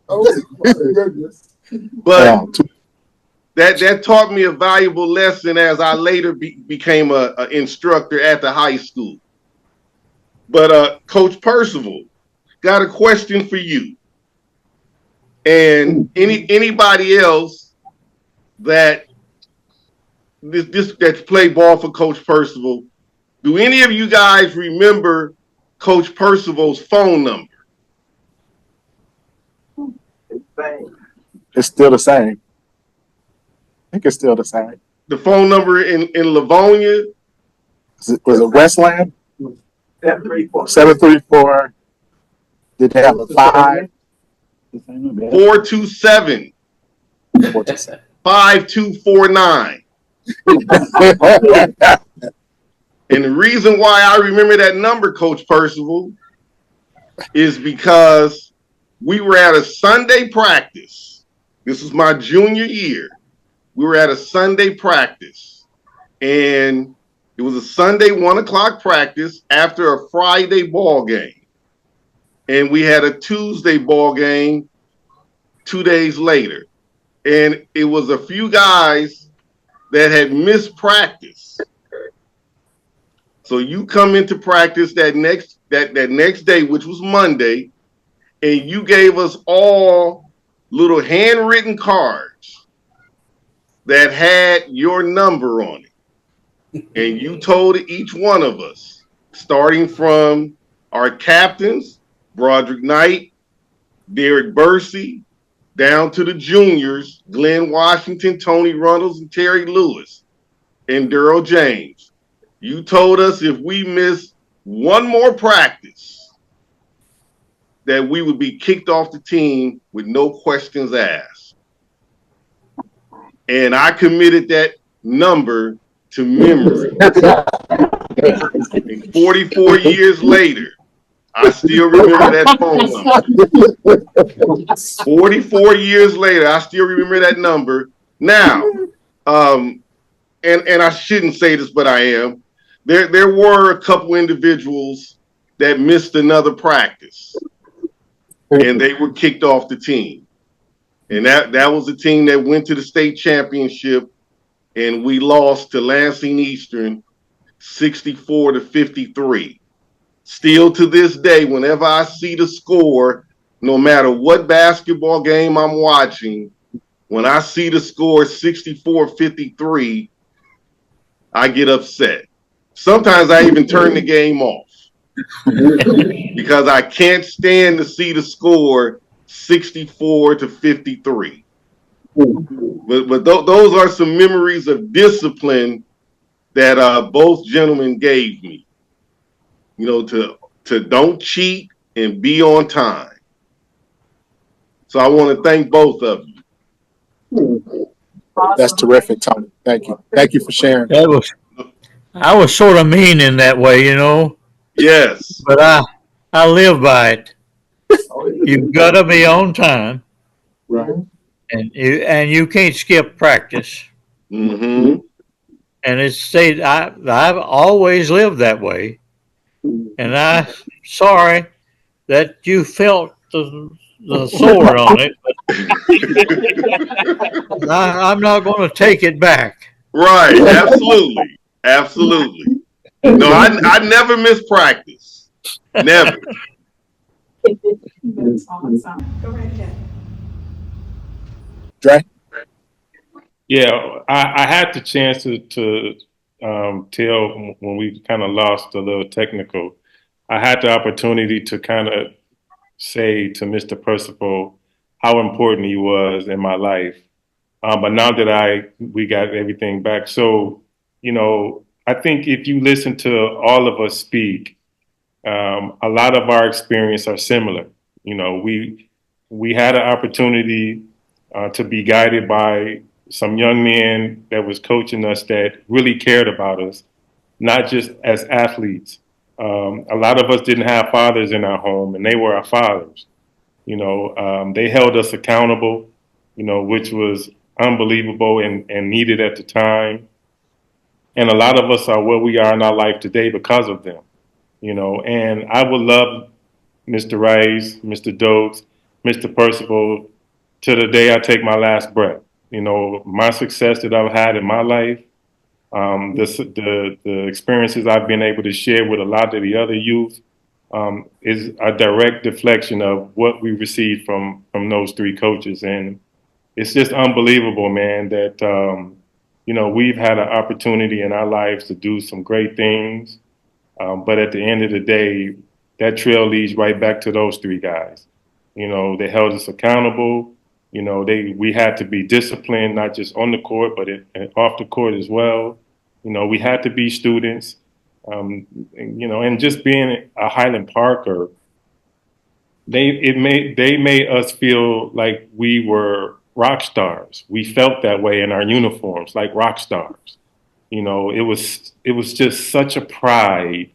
Oh, my goodness. But that taught me a valuable lesson as I later became an instructor at the high school. But Coach Percival, got a question for you. And anybody else that's played ball for Coach Percival, do any of you guys remember Coach Percival's phone number? It's still the same. I think it's still the same. The phone number in Livonia? Was it Westland? 734. Did they have a 5? 427 5249. And the reason why I remember that number, Coach Percival, is because we were at a Sunday practice. This was my junior year. We were at a Sunday practice, and it was a Sunday 1 o'clock practice after a Friday ball game. And we had a Tuesday ball game 2 days later. And it was a few guys that had missed practice. So you come into practice that that next day, which was Monday, and you gave us all little handwritten cards that had your number on it. And you told each one of us, starting from our captains, Broderick Knight, Derek Bursey, down to the juniors, Glenn Washington, Tony Runnels, and Terry Lewis, and Daryl James. You told us if we missed one more practice, that we would be kicked off the team with no questions asked. And I committed that number to memory. And 44 years later, I still remember that phone number. 44 years later, I still remember that number. Now, and I shouldn't say this, but I am. There were a couple individuals that missed another practice, and they were kicked off the team. And that was a team that went to the state championship, and we lost to Lansing Eastern 64-53. Still to this day, whenever I see the score, no matter what basketball game I'm watching, when I see the score 64-53, I get upset. Sometimes I even turn the game off because I can't stand to see the score 64-53. But those are some memories of discipline that both gentlemen gave me. You know, to don't cheat and be on time. So I want to thank both of you. That's terrific, Tony. Thank you. Thank you for sharing. I was sort of mean in that way, you know. Yes. But I live by it. You've got to be on time. Right. And you can't skip practice. Mm-hmm. And I've always lived that way. And I'm sorry that you felt the sword on it, but I'm not going to take it back. Right. Absolutely. Absolutely. No, I never miss practice. Never. That's awesome. Go right ahead. Dre? Yeah, I had the chance to tell when we kind of lost a little technical. I had the opportunity to kind of say to Mr. Percival how important he was in my life. But now that we got everything back, so you know, I think if you listen to all of us speak, a lot of our experience are similar. You know, we had an opportunity to be guided by some young men that was coaching us that really cared about us, not just as athletes. A lot of us didn't have fathers in our home, and they were our fathers. You know, they held us accountable, you know, which was unbelievable and needed at the time. And a lot of us are where we are in our life today because of them, you know. And I would love Mr. Rice, Mr. Dokes, Mr. Percival to the day I take my last breath. You know, my success that I've had in my life, the experiences I've been able to share with a lot of the other youth is a direct deflection of what we received from those three coaches. And it's just unbelievable, man, that, you know, we've had an opportunity in our lives to do some great things. But at the end of the day, that trail leads right back to those three guys. You know, they held us accountable. You know, we had to be disciplined, not just on the court, but off the court as well. You know, we had to be students, you know, and just being a Highland Parker, they made us feel like we were rock stars. We felt that way in our uniforms, like rock stars. You know, it was just such a pride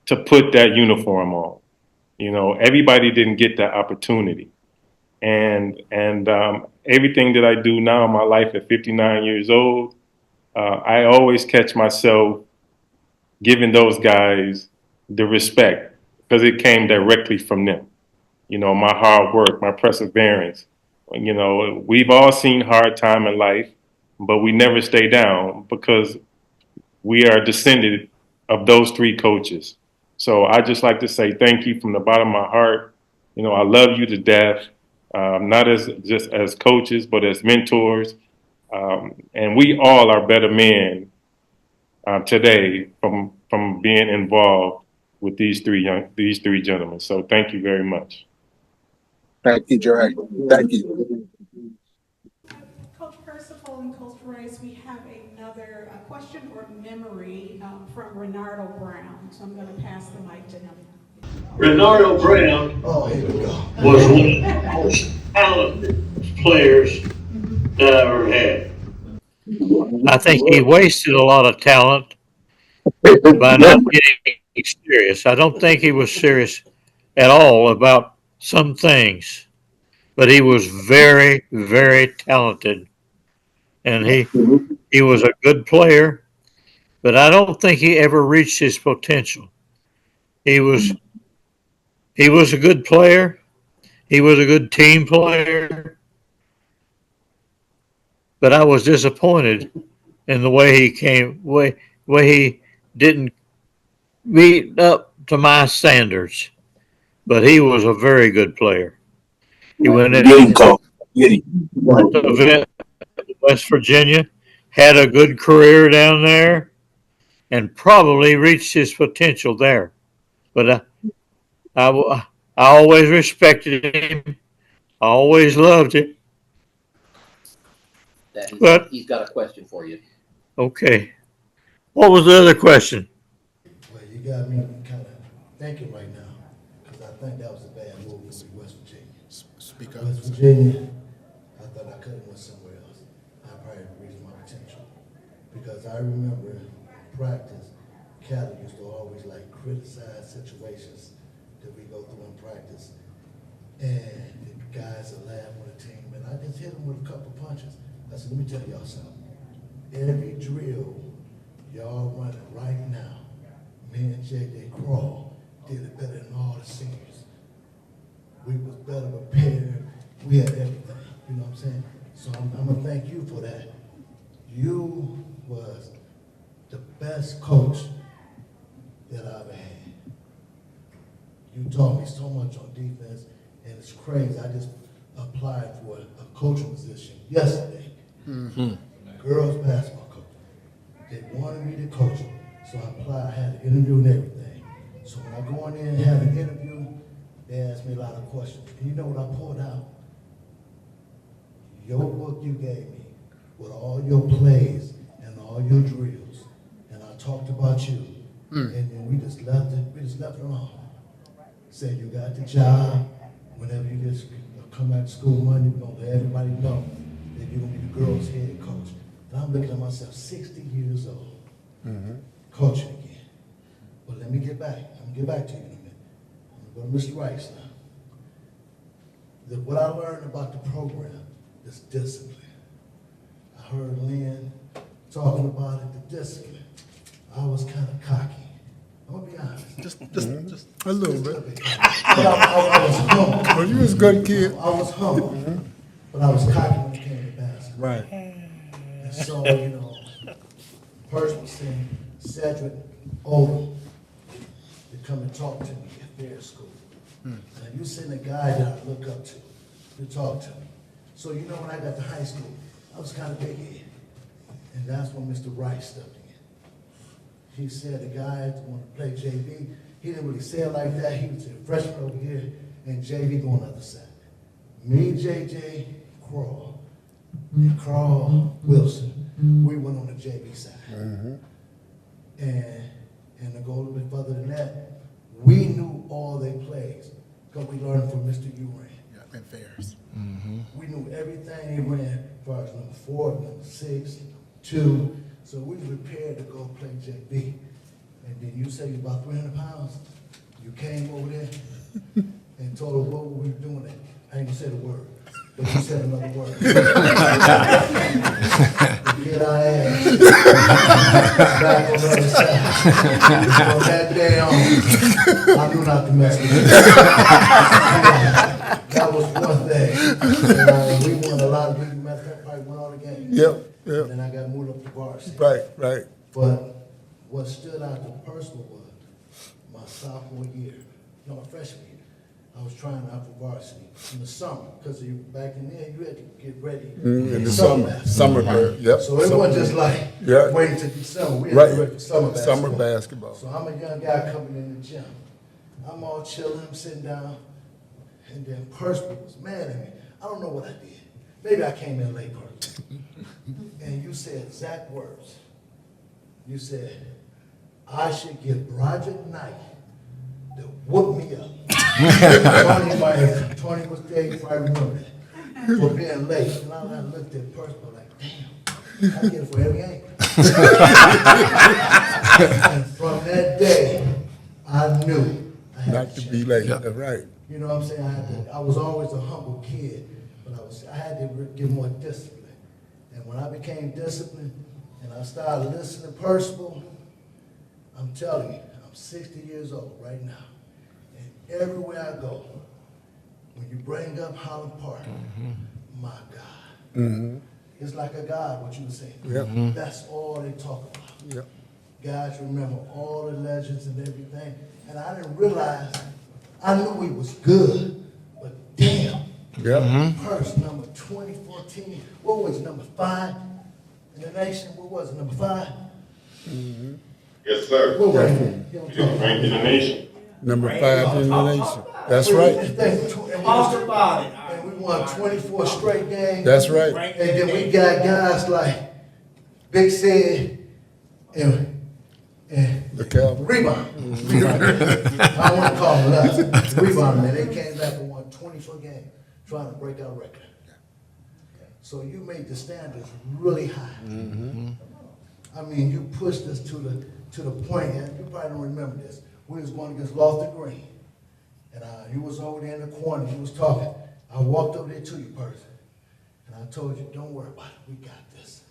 to put that uniform on. You know, everybody didn't get that opportunity. And everything that I do now in my life at 59 years old, I always catch myself giving those guys the respect because it came directly from them. You know, my hard work, my perseverance. You know, we've all seen hard time in life, but we never stay down because we are descended of those three coaches. So I just like to say thank you from the bottom of my heart. You know, I love you to death, not as just as coaches, but as mentors. And we all are better men today from being involved with these three gentlemen. So thank you very much. Thank you, Jerry. Thank you. Coach Percival and Coach Rice, we have another question or memory from Renardo Brown. So I'm going to pass the mic to him. Renardo Brown was one of the most talented players that I ever had. I think he wasted a lot of talent by not getting serious. I don't think he was serious at all about some things, but he was very, very talented, and he was a good player, but I don't think he ever reached his potential. He was a good player. He was a good team player, but I was disappointed in the way way he didn't meet up to my standards. But he was a very good player. He went to West Virginia, had a good career down there, and probably reached his potential there. But I always respected him. I always loved him. But He's got a question for you. Okay. What was the other question? Well, you got me kind of thinking right now, because I think that was a bad move for West Virginia. Speak up. West Virginia, I thought I could have went somewhere else. I probably reached my potential. Because I remember in practice, Cali used to always like criticize situations that we go through in practice. And the guys would laugh on the team, and I just hit them with a couple punches. I said, let me tell y'all something. Every drill y'all running right now, me and JJ Crawl did it better than all the seniors. We was better prepared. We had everything. You know what I'm saying? So I'm gonna thank you for that. You was the best coach that I've ever had. You taught me so much on defense, and it's crazy. I just applied for a coaching position yesterday. Girls basketball coach. They wanted me to coach them, so I applied. I had an interview and everything. So when I go in there and have an interview, they asked me a lot of questions. And you know what I pulled out? Your book you gave me with all your plays and all your drills, and I talked about you, and then we just left it. We just left it alone. Said you got the job. Whenever you just come back to school Monday, we're gonna let everybody know that you're gonna be the girls' head coach. And I'm looking at myself, 60 years old, coaching again. But let me get back. I'm gonna get back to you in a minute. I'm gonna go to Mr. Rice now. What I learned about the program is discipline. I heard Lynn talking about it, the discipline. I was kind of cocky. I'm gonna be honest. Just a little bit. But I was humble. Well, you was a good kid. I was humble, but I was cocky when it came to basketball. Right. And so, you know, person was saying, Cedric Odom to come and talk to me at their school. And you send a guy that I look up to talk to me. So, you know, when I got to high school, I was kind of big head. And that's when Mr. Rice stepped in. He said the guy that wanted to play JV, he didn't really say it like that. He was a freshman over here, and JV going on the other side. Me, JJ, Crawl, and Carl Wilson, we went on the JV side. And to go a little bit further than that, we knew all their plays because we learned from Mr. Uran. Yeah, and Ferris. We knew everything they ran as far as number 4, number 6, 2. So we were prepared to go play JV. And then you say you're about 300 pounds. You came over there and told us what were we doing there. I ain't gonna say the word, but you said another word. Get our ass back on the other side. From that day on, I knew not to mess with you. That was one thing. And, we won a lot of people messed up, probably won all the games. Yep. And then I got moved up to varsity. Right. But what stood out to personal was my sophomore year, no, my freshman year. I was trying out for varsity in the summer, because back in there, you had to get ready. In the summer, yep. So it wasn't just like Yeah. waiting till December, we had Right. to get ready for summer basketball. Summer basketball. So I'm a young guy coming in the gym. I'm all chilling, I'm sitting down, and then Percival was mad at me. I don't know what I did. Maybe I came in late, Percival. And you said exact words. You said, I should get Broderick Knight to whoop me up. Tony was there, you probably remember that, for being late. And I looked at Percival like, damn, I get it for every game. And from that day, I knew I had Not to be late, that's right. You know what I'm saying? I was always a humble kid, but I had to get more discipline. And when I became disciplined and I started listening to Percival, I'm telling you, I'm 60 years old right now. And everywhere I go, when you bring up Highland Park, my God, it's like a God, what you were saying. Yep. That's all they talk about. Yep. Guys remember all the legends and everything. And I didn't realize, I knew he was good, but damn. Yep. Purse number 2014, what was it, number 5 in the nation? What was it, number 5? Yes, sir. What was it? Ranked in the nation. Number 5 in the nation. That's right. Talk about it. And we won 24 straight games. That's right. And then we got guys like Big Sid and The Cowboys. Rebound. I don't want to call them that. Rebound, man. They came back and won 24 games trying to break our record. So you made the standards really high. I mean, you pushed us to the point, and you probably don't remember this. We was going against Lofton Green, and you was over there in the corner, you was talking. I walked over there to you, person, and I told you, don't worry about it, we got this.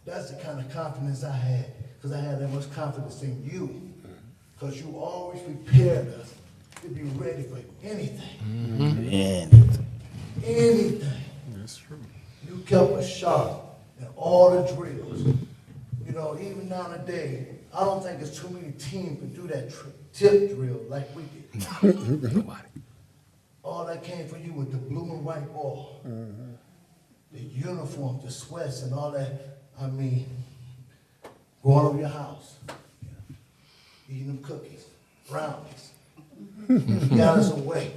That's the kind of confidence I had, because I had that much confidence in you, because you always prepared us to be ready for anything. Anything. That's true. You kept us sharp in all the drills. You know, even nowadays, I don't think there's too many teams can do that tip drill like we did. Nobody. All that came from you with the blue and white ball, the uniform, the sweats, and all that. I mean, going over your house, eating them cookies, brownies. Got us away,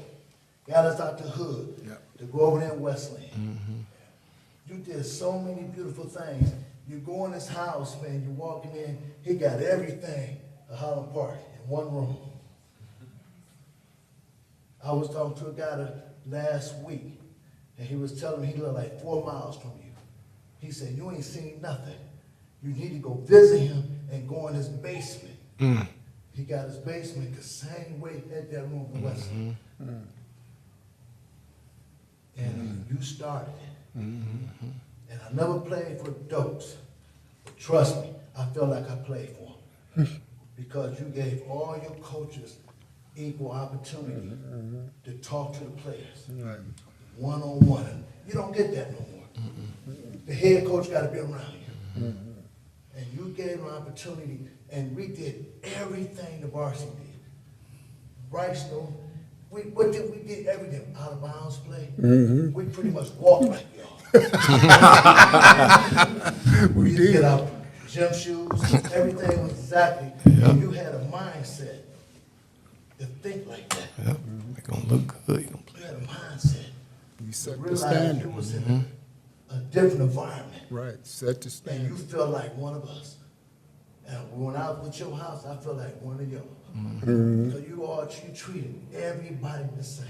got us out the hood to go over there in Westland. You did so many beautiful things. You go in his house, man, you walking in, he got everything at Highland Park in one room. I was talking to a guy last week, and he was telling me he lived like 4 miles from you. He said, you ain't seen nothing. You need to go visit him and go in his basement. He got his basement the same way he had that room in Westland. And you started it. And I never played for Dokes, but trust me, I feel like I played for him. Because you gave all your coaches equal opportunity to talk to the players, one-on-one. You don't get that no more. The head coach got to be around you. And you gave them opportunity, and we did everything the varsity did. Bryce, though, we did everything. Out of bounds play. We pretty much walked like y'all. We did get our gym shoes. Everything was exactly. And you had a mindset to think like that. Yep. They're going to look good. You're gonna play. You had a mindset. You set to the realize standard. you was in a different environment. Right, set the And standard. you feel like one of us. And when I was at your house, I feel like one of y'all. So you treated everybody the same.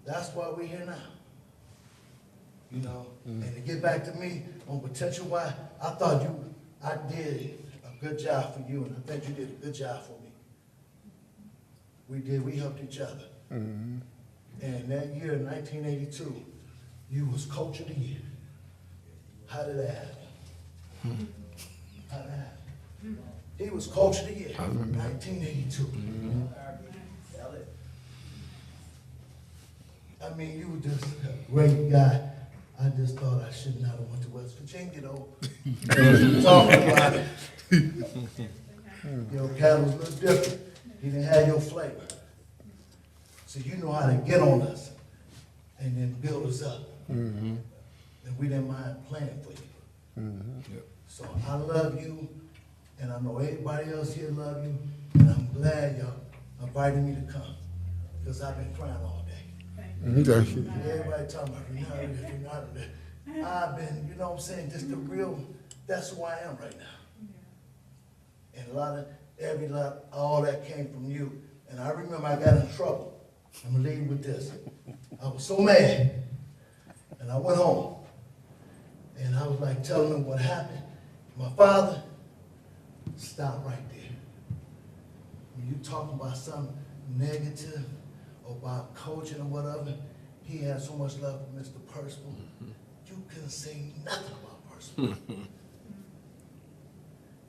That's why we're here now. You know, and to get back to me on potential why, I thought I did a good job for you, and I think you did a good job for me. We helped each other. And that year, 1982, you was coach of the year. How did that happen? How did that happen? He was coach of the year, 1982. I mean, you were just a great guy. I just thought I should not have went to West Virginia, though. Talking about it. You know, Cal was a little different. He didn't have your flavor. So you know how to get on us and then build us up. And we didn't mind playing for you. So I love you, and I know everybody else here love you, and I'm glad y'all invited me to come, because I've been crying all day. Everybody talking about Ronaldo. I've been, you know what I'm saying, just the real, that's who I am right now. And all that came from you. And I remember I got in trouble. I'm gonna leave with this. I was so mad, and I went home, and I was like telling them what happened. My father stopped right there. When you talking about something negative or about coaching or whatever, he had so much love for Mr. Percival. You couldn't say nothing about Percival.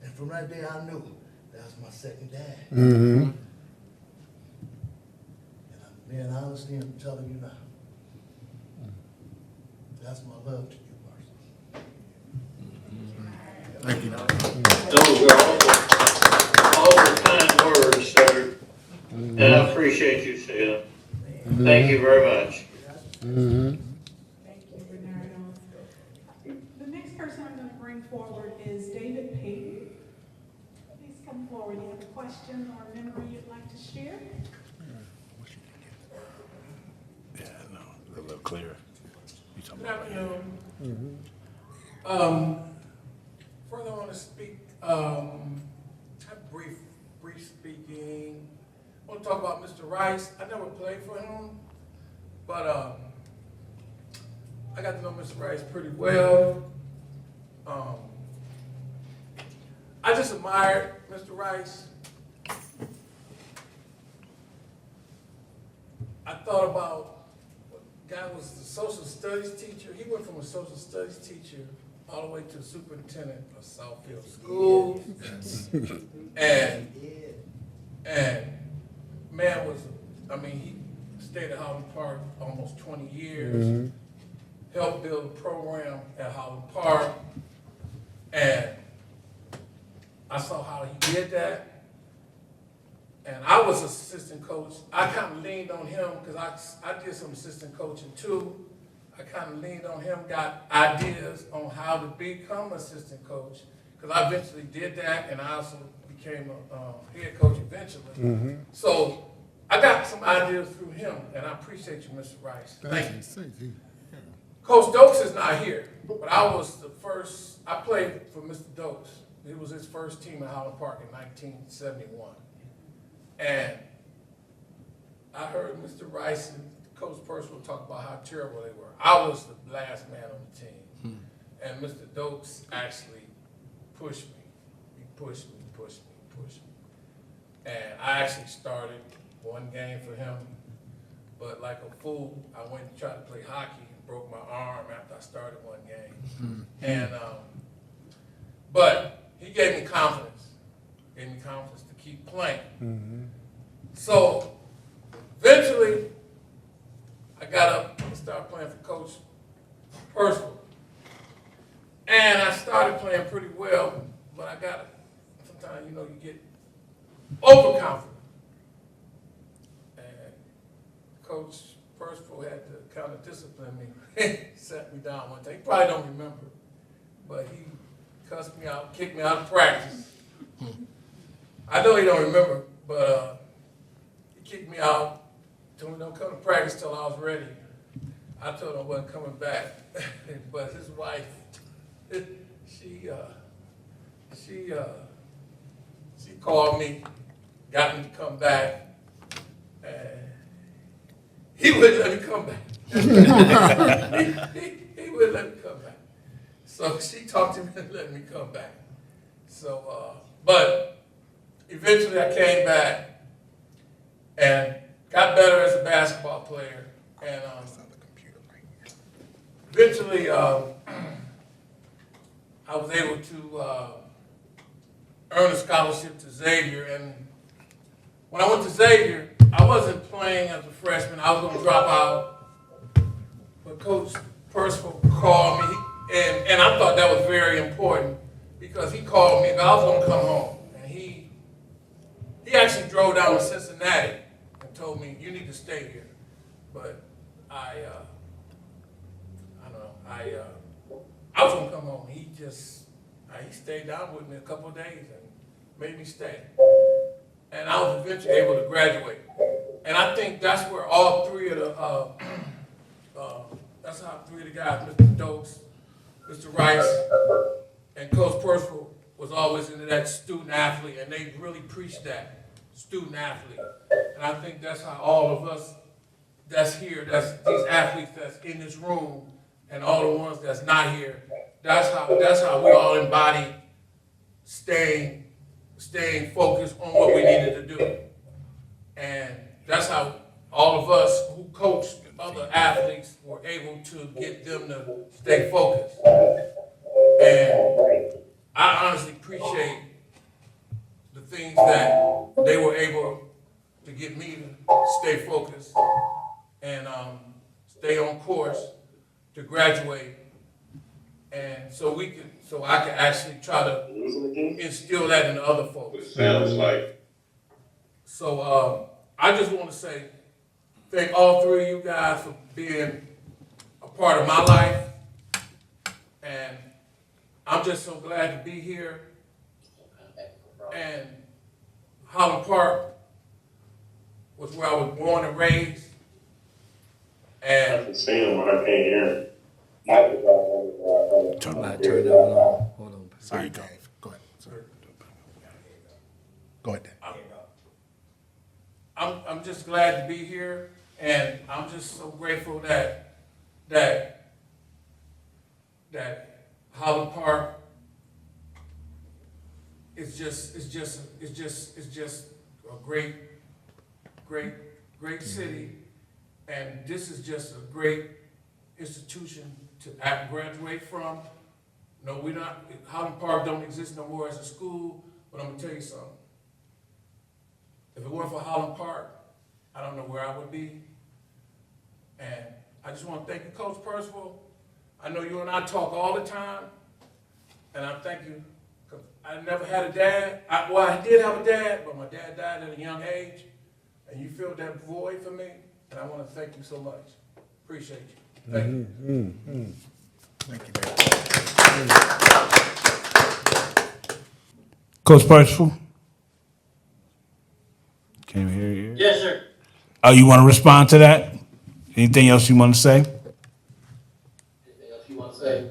And from that day, I knew that was my second dad. And I'm being honest and I'm telling you now. That's my love to you, Percival. Thank you. Those were all the kind words, sir. And I appreciate you saying it. Thank you very much. Thank you, Bernardo. The next person I'm going to bring forward is David Payton. Please come forward. You have a question or a memory you'd like to share? Yeah, no, a little clearer. Good afternoon. First I want to speak, brief speaking. I want to talk about Mr. Rice. I never played for him, but I got to know Mr. Rice pretty well. I just admired Mr. Rice. I thought about, guy was the social studies teacher. He went from a social studies teacher all the way to superintendent of Southfield Schools. And man he stayed at Holland Park almost 20 years, helped build a program at Holland Park, and I saw how he did that. And I was assistant coach. I kind of leaned on him because I did some assistant coaching too. I kind of leaned on him, got ideas on how to become assistant coach, because I eventually did that, and I also became a head coach eventually. So I got some ideas through him, and I appreciate you, Mr. Rice. Thank you. Coach Dokes is not here, but I was the first. I played for Mr. Dokes. It was his first team at Holland Park in 1971. And I heard Mr. Rice and Coach Percival talk about how terrible they were. I was the last man on the team. And Mr. Dokes actually pushed me. He pushed me. And I actually started one game for him. But like a fool, I went and tried to play hockey and broke my arm after I started one game. And but he gave me confidence. To keep playing. So eventually, I got up and started playing for Coach Percival. And I started playing pretty well, but sometimes, you get overconfident. And Coach Percival had to kind of discipline me, sat me down one day. He probably don't remember, but he cussed me out, kicked me out of practice. I know he don't remember, but he kicked me out, told me don't come to practice till I was ready. I told him I wasn't coming back, but his wife, she called me, got me to come back, and he wouldn't let me come back. he wouldn't let me come back. So she talked to me and let me come back. So, but eventually I came back and got better as a basketball player. And eventually I was able to earn a scholarship to Xavier. And when I went to Xavier, I wasn't playing as a freshman. I was going to drop out. But Coach Percival called me, and I thought that was very important because he called me, but I was going to come home. And he actually dropped drove down to Cincinnati and told me, you need to stay here. But I don't know, I was gonna come home. He stayed down with me a couple of days and made me stay. And I was eventually able to graduate. And I think that's where all three of the, that's how three of the guys, Mr. Dokes, Mr. Rice, and Coach Percival was always into that student athlete, and they really preached that, student athlete. And I think that's how all of us that's here, that's these athletes that's in this room, and all the ones that's not here, that's how we all embody staying focused on what we needed to do. And that's how all of us who coached other athletes were able to get them to stay focused. And I honestly appreciate the things that they were able to get me to stay focused and stay on course to graduate. And so I can actually try to instill that in the other folks. Sounds like. So I just want to say thank all three of you guys for being a part of my life. And I'm just so glad to be here. And Highland Park was where I was born and raised. And I can see him, but I can't hear him. Turn that on. Hold on. Sorry, Dave. Go ahead. Sorry. Go ahead, Dave. I'm just glad to be here, and I'm just so grateful that Highland Park is just a great city, and this is just a great institution to graduate from. No, Highland Park don't exist no more as a school, but I'm gonna tell you something. If it weren't for Highland Park, I don't know where I would be. And I just want to thank you, Coach Percival. I know you and I talk all the time, and I thank you. I never had a dad. I did have a dad, but my dad died at a young age, and you filled that void for me, and I want to thank you so much. Appreciate you. Thank you. Thank you, Dave. Coach Percival? Can you hear you? Yes, sir. Oh, you want to respond to that? Anything else you want to say? Anything else you want to say?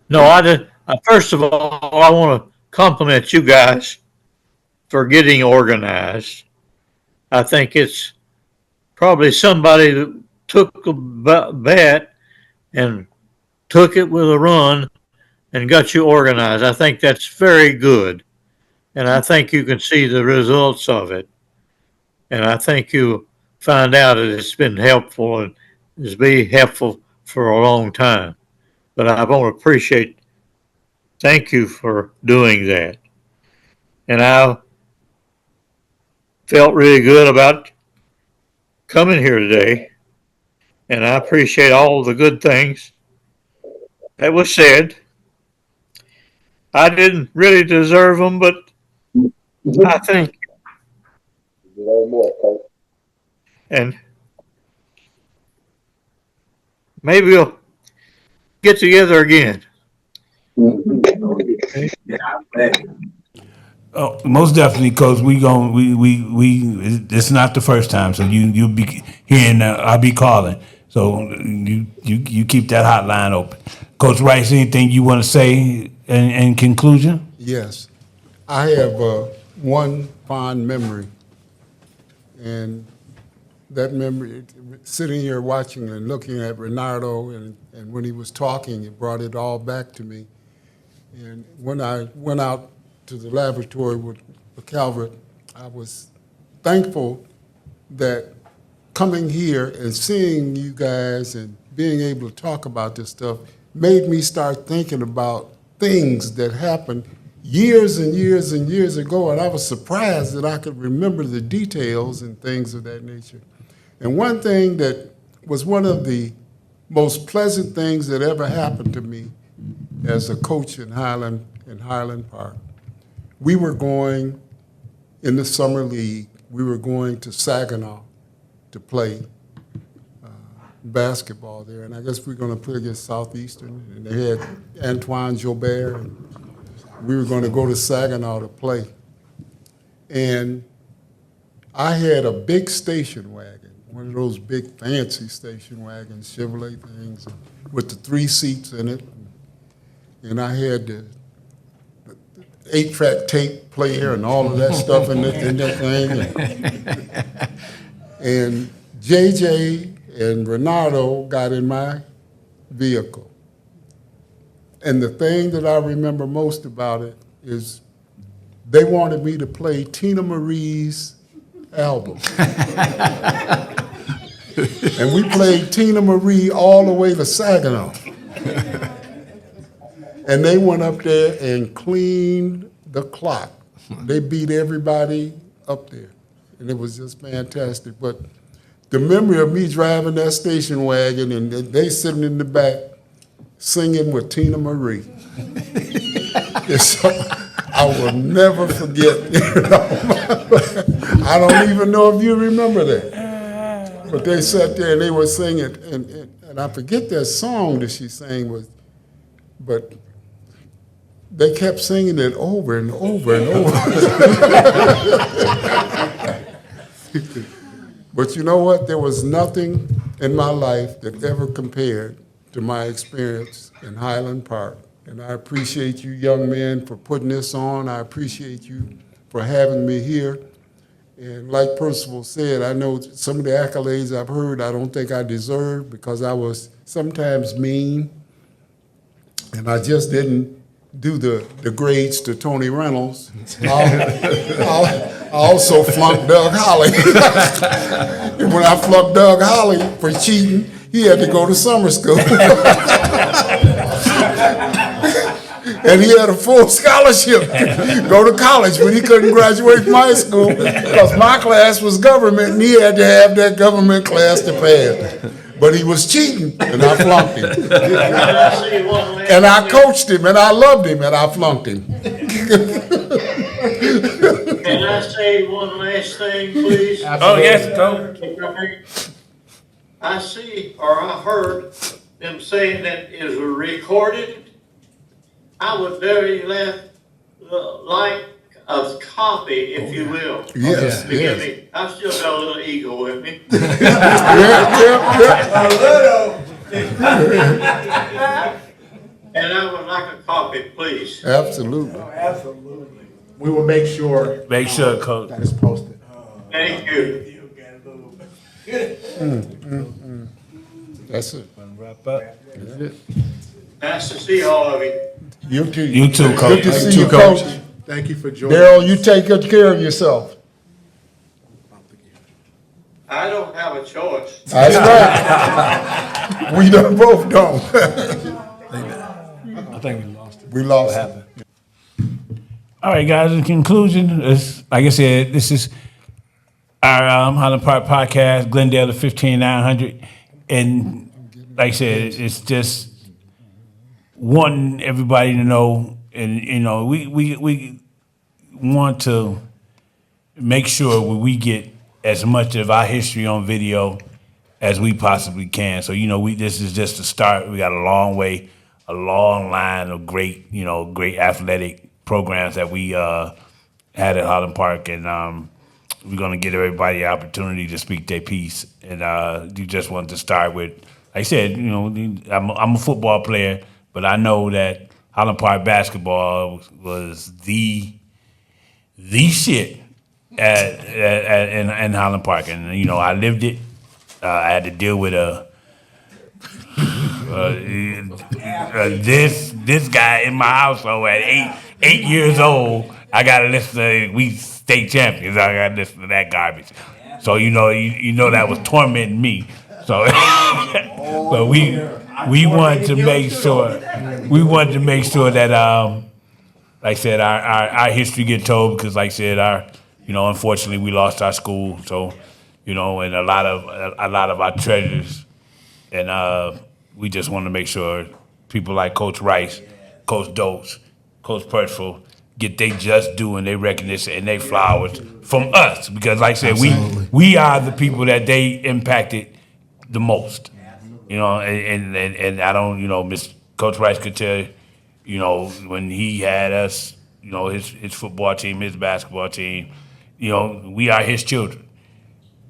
No, I did. First of all, I want to compliment you guys for getting organized. I think it's probably somebody that took a bat and took it with a run and got you organized. I think that's very good. And I think you can see the results of it. And I think you find out that it's been helpful and it's been helpful for a long time. But I want to thank you for doing that. And I felt really good about coming here today. And I appreciate all the good things that was said. I didn't really deserve them, but I think. And maybe we'll get together again. Oh, most definitely, Coach. It's not the first time, so you'll be hearing. I'll be calling, so you keep that hotline open. Coach Rice, anything you want to say in conclusion? Yes, I have one fond memory, and that memory, sitting here watching and looking at Renardo, and when he was talking, it brought it all back to me. And when I went out to the laboratory with Calvert, I was thankful that coming here and seeing you guys and being able to talk about this stuff made me start thinking about things that happened years and years and years ago, and I was surprised that I could remember the details and things of that nature. And one thing that was one of the most pleasant things that ever happened to me as a coach in Highland Park, we were going in the summer league, we were going to Saginaw to play basketball there, and I guess we were going to play against Southeastern, and they had Antoine Jobert, and we were going to go to Saginaw to play. And I had a big station wagon, one of those big fancy station wagons, Chevrolet things, with the 3 seats in it, and I had the 8-track tape player and all of that stuff in that thing. And JJ and Renato got in my vehicle. And the thing that I remember most about it is they wanted me to play Tina Marie's album. And we played Tina Marie all the way to Saginaw. And they went up there and cleaned the clock. They beat everybody up there. And it was just fantastic. But the memory of me driving that station wagon and they sitting in the back singing with Tina Marie. So I will never forget. I don't even know if you remember that. But they sat there and they were singing, and I forget that song that she sang with, but they kept singing it over and over and over. But you know what? There was nothing in my life that ever compared to my experience in Highland Park. And I appreciate you young men for putting this on. I appreciate you for having me here. And like Percival said, I know some of the accolades I've heard I don't think I deserve because I was sometimes mean. And I just didn't do the grades to Tony Reynolds. I also flunked Doug Holly. And when I flunked Doug Holly for cheating, he had to go to summer school. And he had a full scholarship to go to college, but he couldn't graduate from high school because my class was government and he had to have that government class to pass. But he was cheating, and I flunked him. And I coached him, and I loved him, and I flunked him. Can I say one last thing, please? Oh, yes, Coach. I see, or I heard them saying that is recorded. I would very like a copy, if you will. Yes, Forgive yes. me. I've still got a little ego with me. And I would like a copy, please. Absolutely. Absolutely. We will make sure. Make sure, Coach. That is posted. Thank you. That's it. Wrap up. That's it. Nice to see all of you. You too. You too, Coach. Good to see You you, too, Coach. Coach. Thank you for joining. Daryl, you take good care of yourself. I don't have a choice. That's right. We both don't. I think we lost it. We lost What it. happened? All right, guys, in conclusion, like I said, this is our Highland Park podcast, Glendale to 15900. And like I said, it's just wanting everybody to know, and, you know, we want to make sure we get as much of our history on video as we possibly can. So, you know, this is just a start. We got a long way, a long line of great, you know, great athletic programs that we had at Highland Park, and we're going to give everybody the opportunity to speak their piece. And you just want to start with, like I said, you know, I'm a football player, but I know that Highland Park basketball was the shit in Highland Park, and you know, I lived it. I had to deal with this guy in my household at 8 years old. I gotta listen to we state champions. I gotta listen to that garbage. So you know that was tormenting me. So but we wanted to make sure that like I said, our history get told, because like I said, unfortunately we lost our school. So, you know, and a lot of our treasures, and we just want to make sure people like Coach Rice, Coach Dokes, Coach Percival, get their just due and their recognition and their flowers from us. Because like I said, Absolutely. we are the people that they impacted the most. You know, and I don't, you know, Coach Rice could tell you know, when he had us, you know, his football team, his basketball team, you know, we are his children.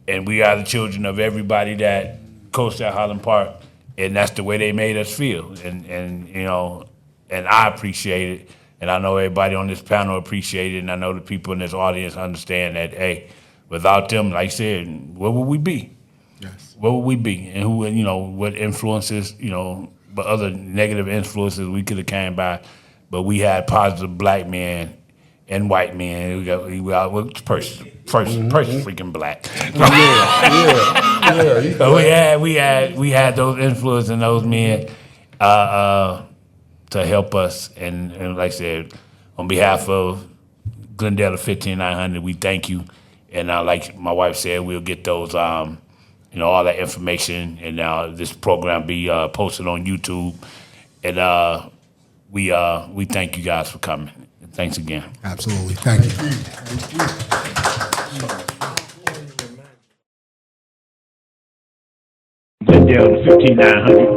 And we are the children of everybody that coached at Highland Park. And that's the way they made us feel. And you know, and I appreciate it. And I know everybody on this panel appreciate it. And I know the people in this audience understand that, hey, without them, like I said, where would we be? Yes. Where would we be? And who, you know, what influences, you know, but other negative influences we could have came by. But we had positive black men and white men. We got Percy freaking black. So we had those influences and those men to help us. And like I said, on behalf of Glendale 15900, we thank you. And like my wife said, we'll get those, you know, all that information, and this program be posted on YouTube. And we thank you guys for coming. Thanks again. Absolutely. Thank you. Glendale 15900.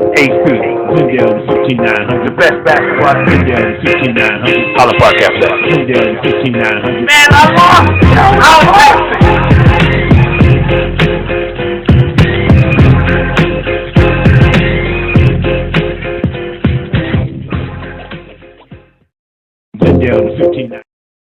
Glendale 15900. The best basketball. Glendale 15900. Highland Park Athletics. Glendale 15900. Man, I lost.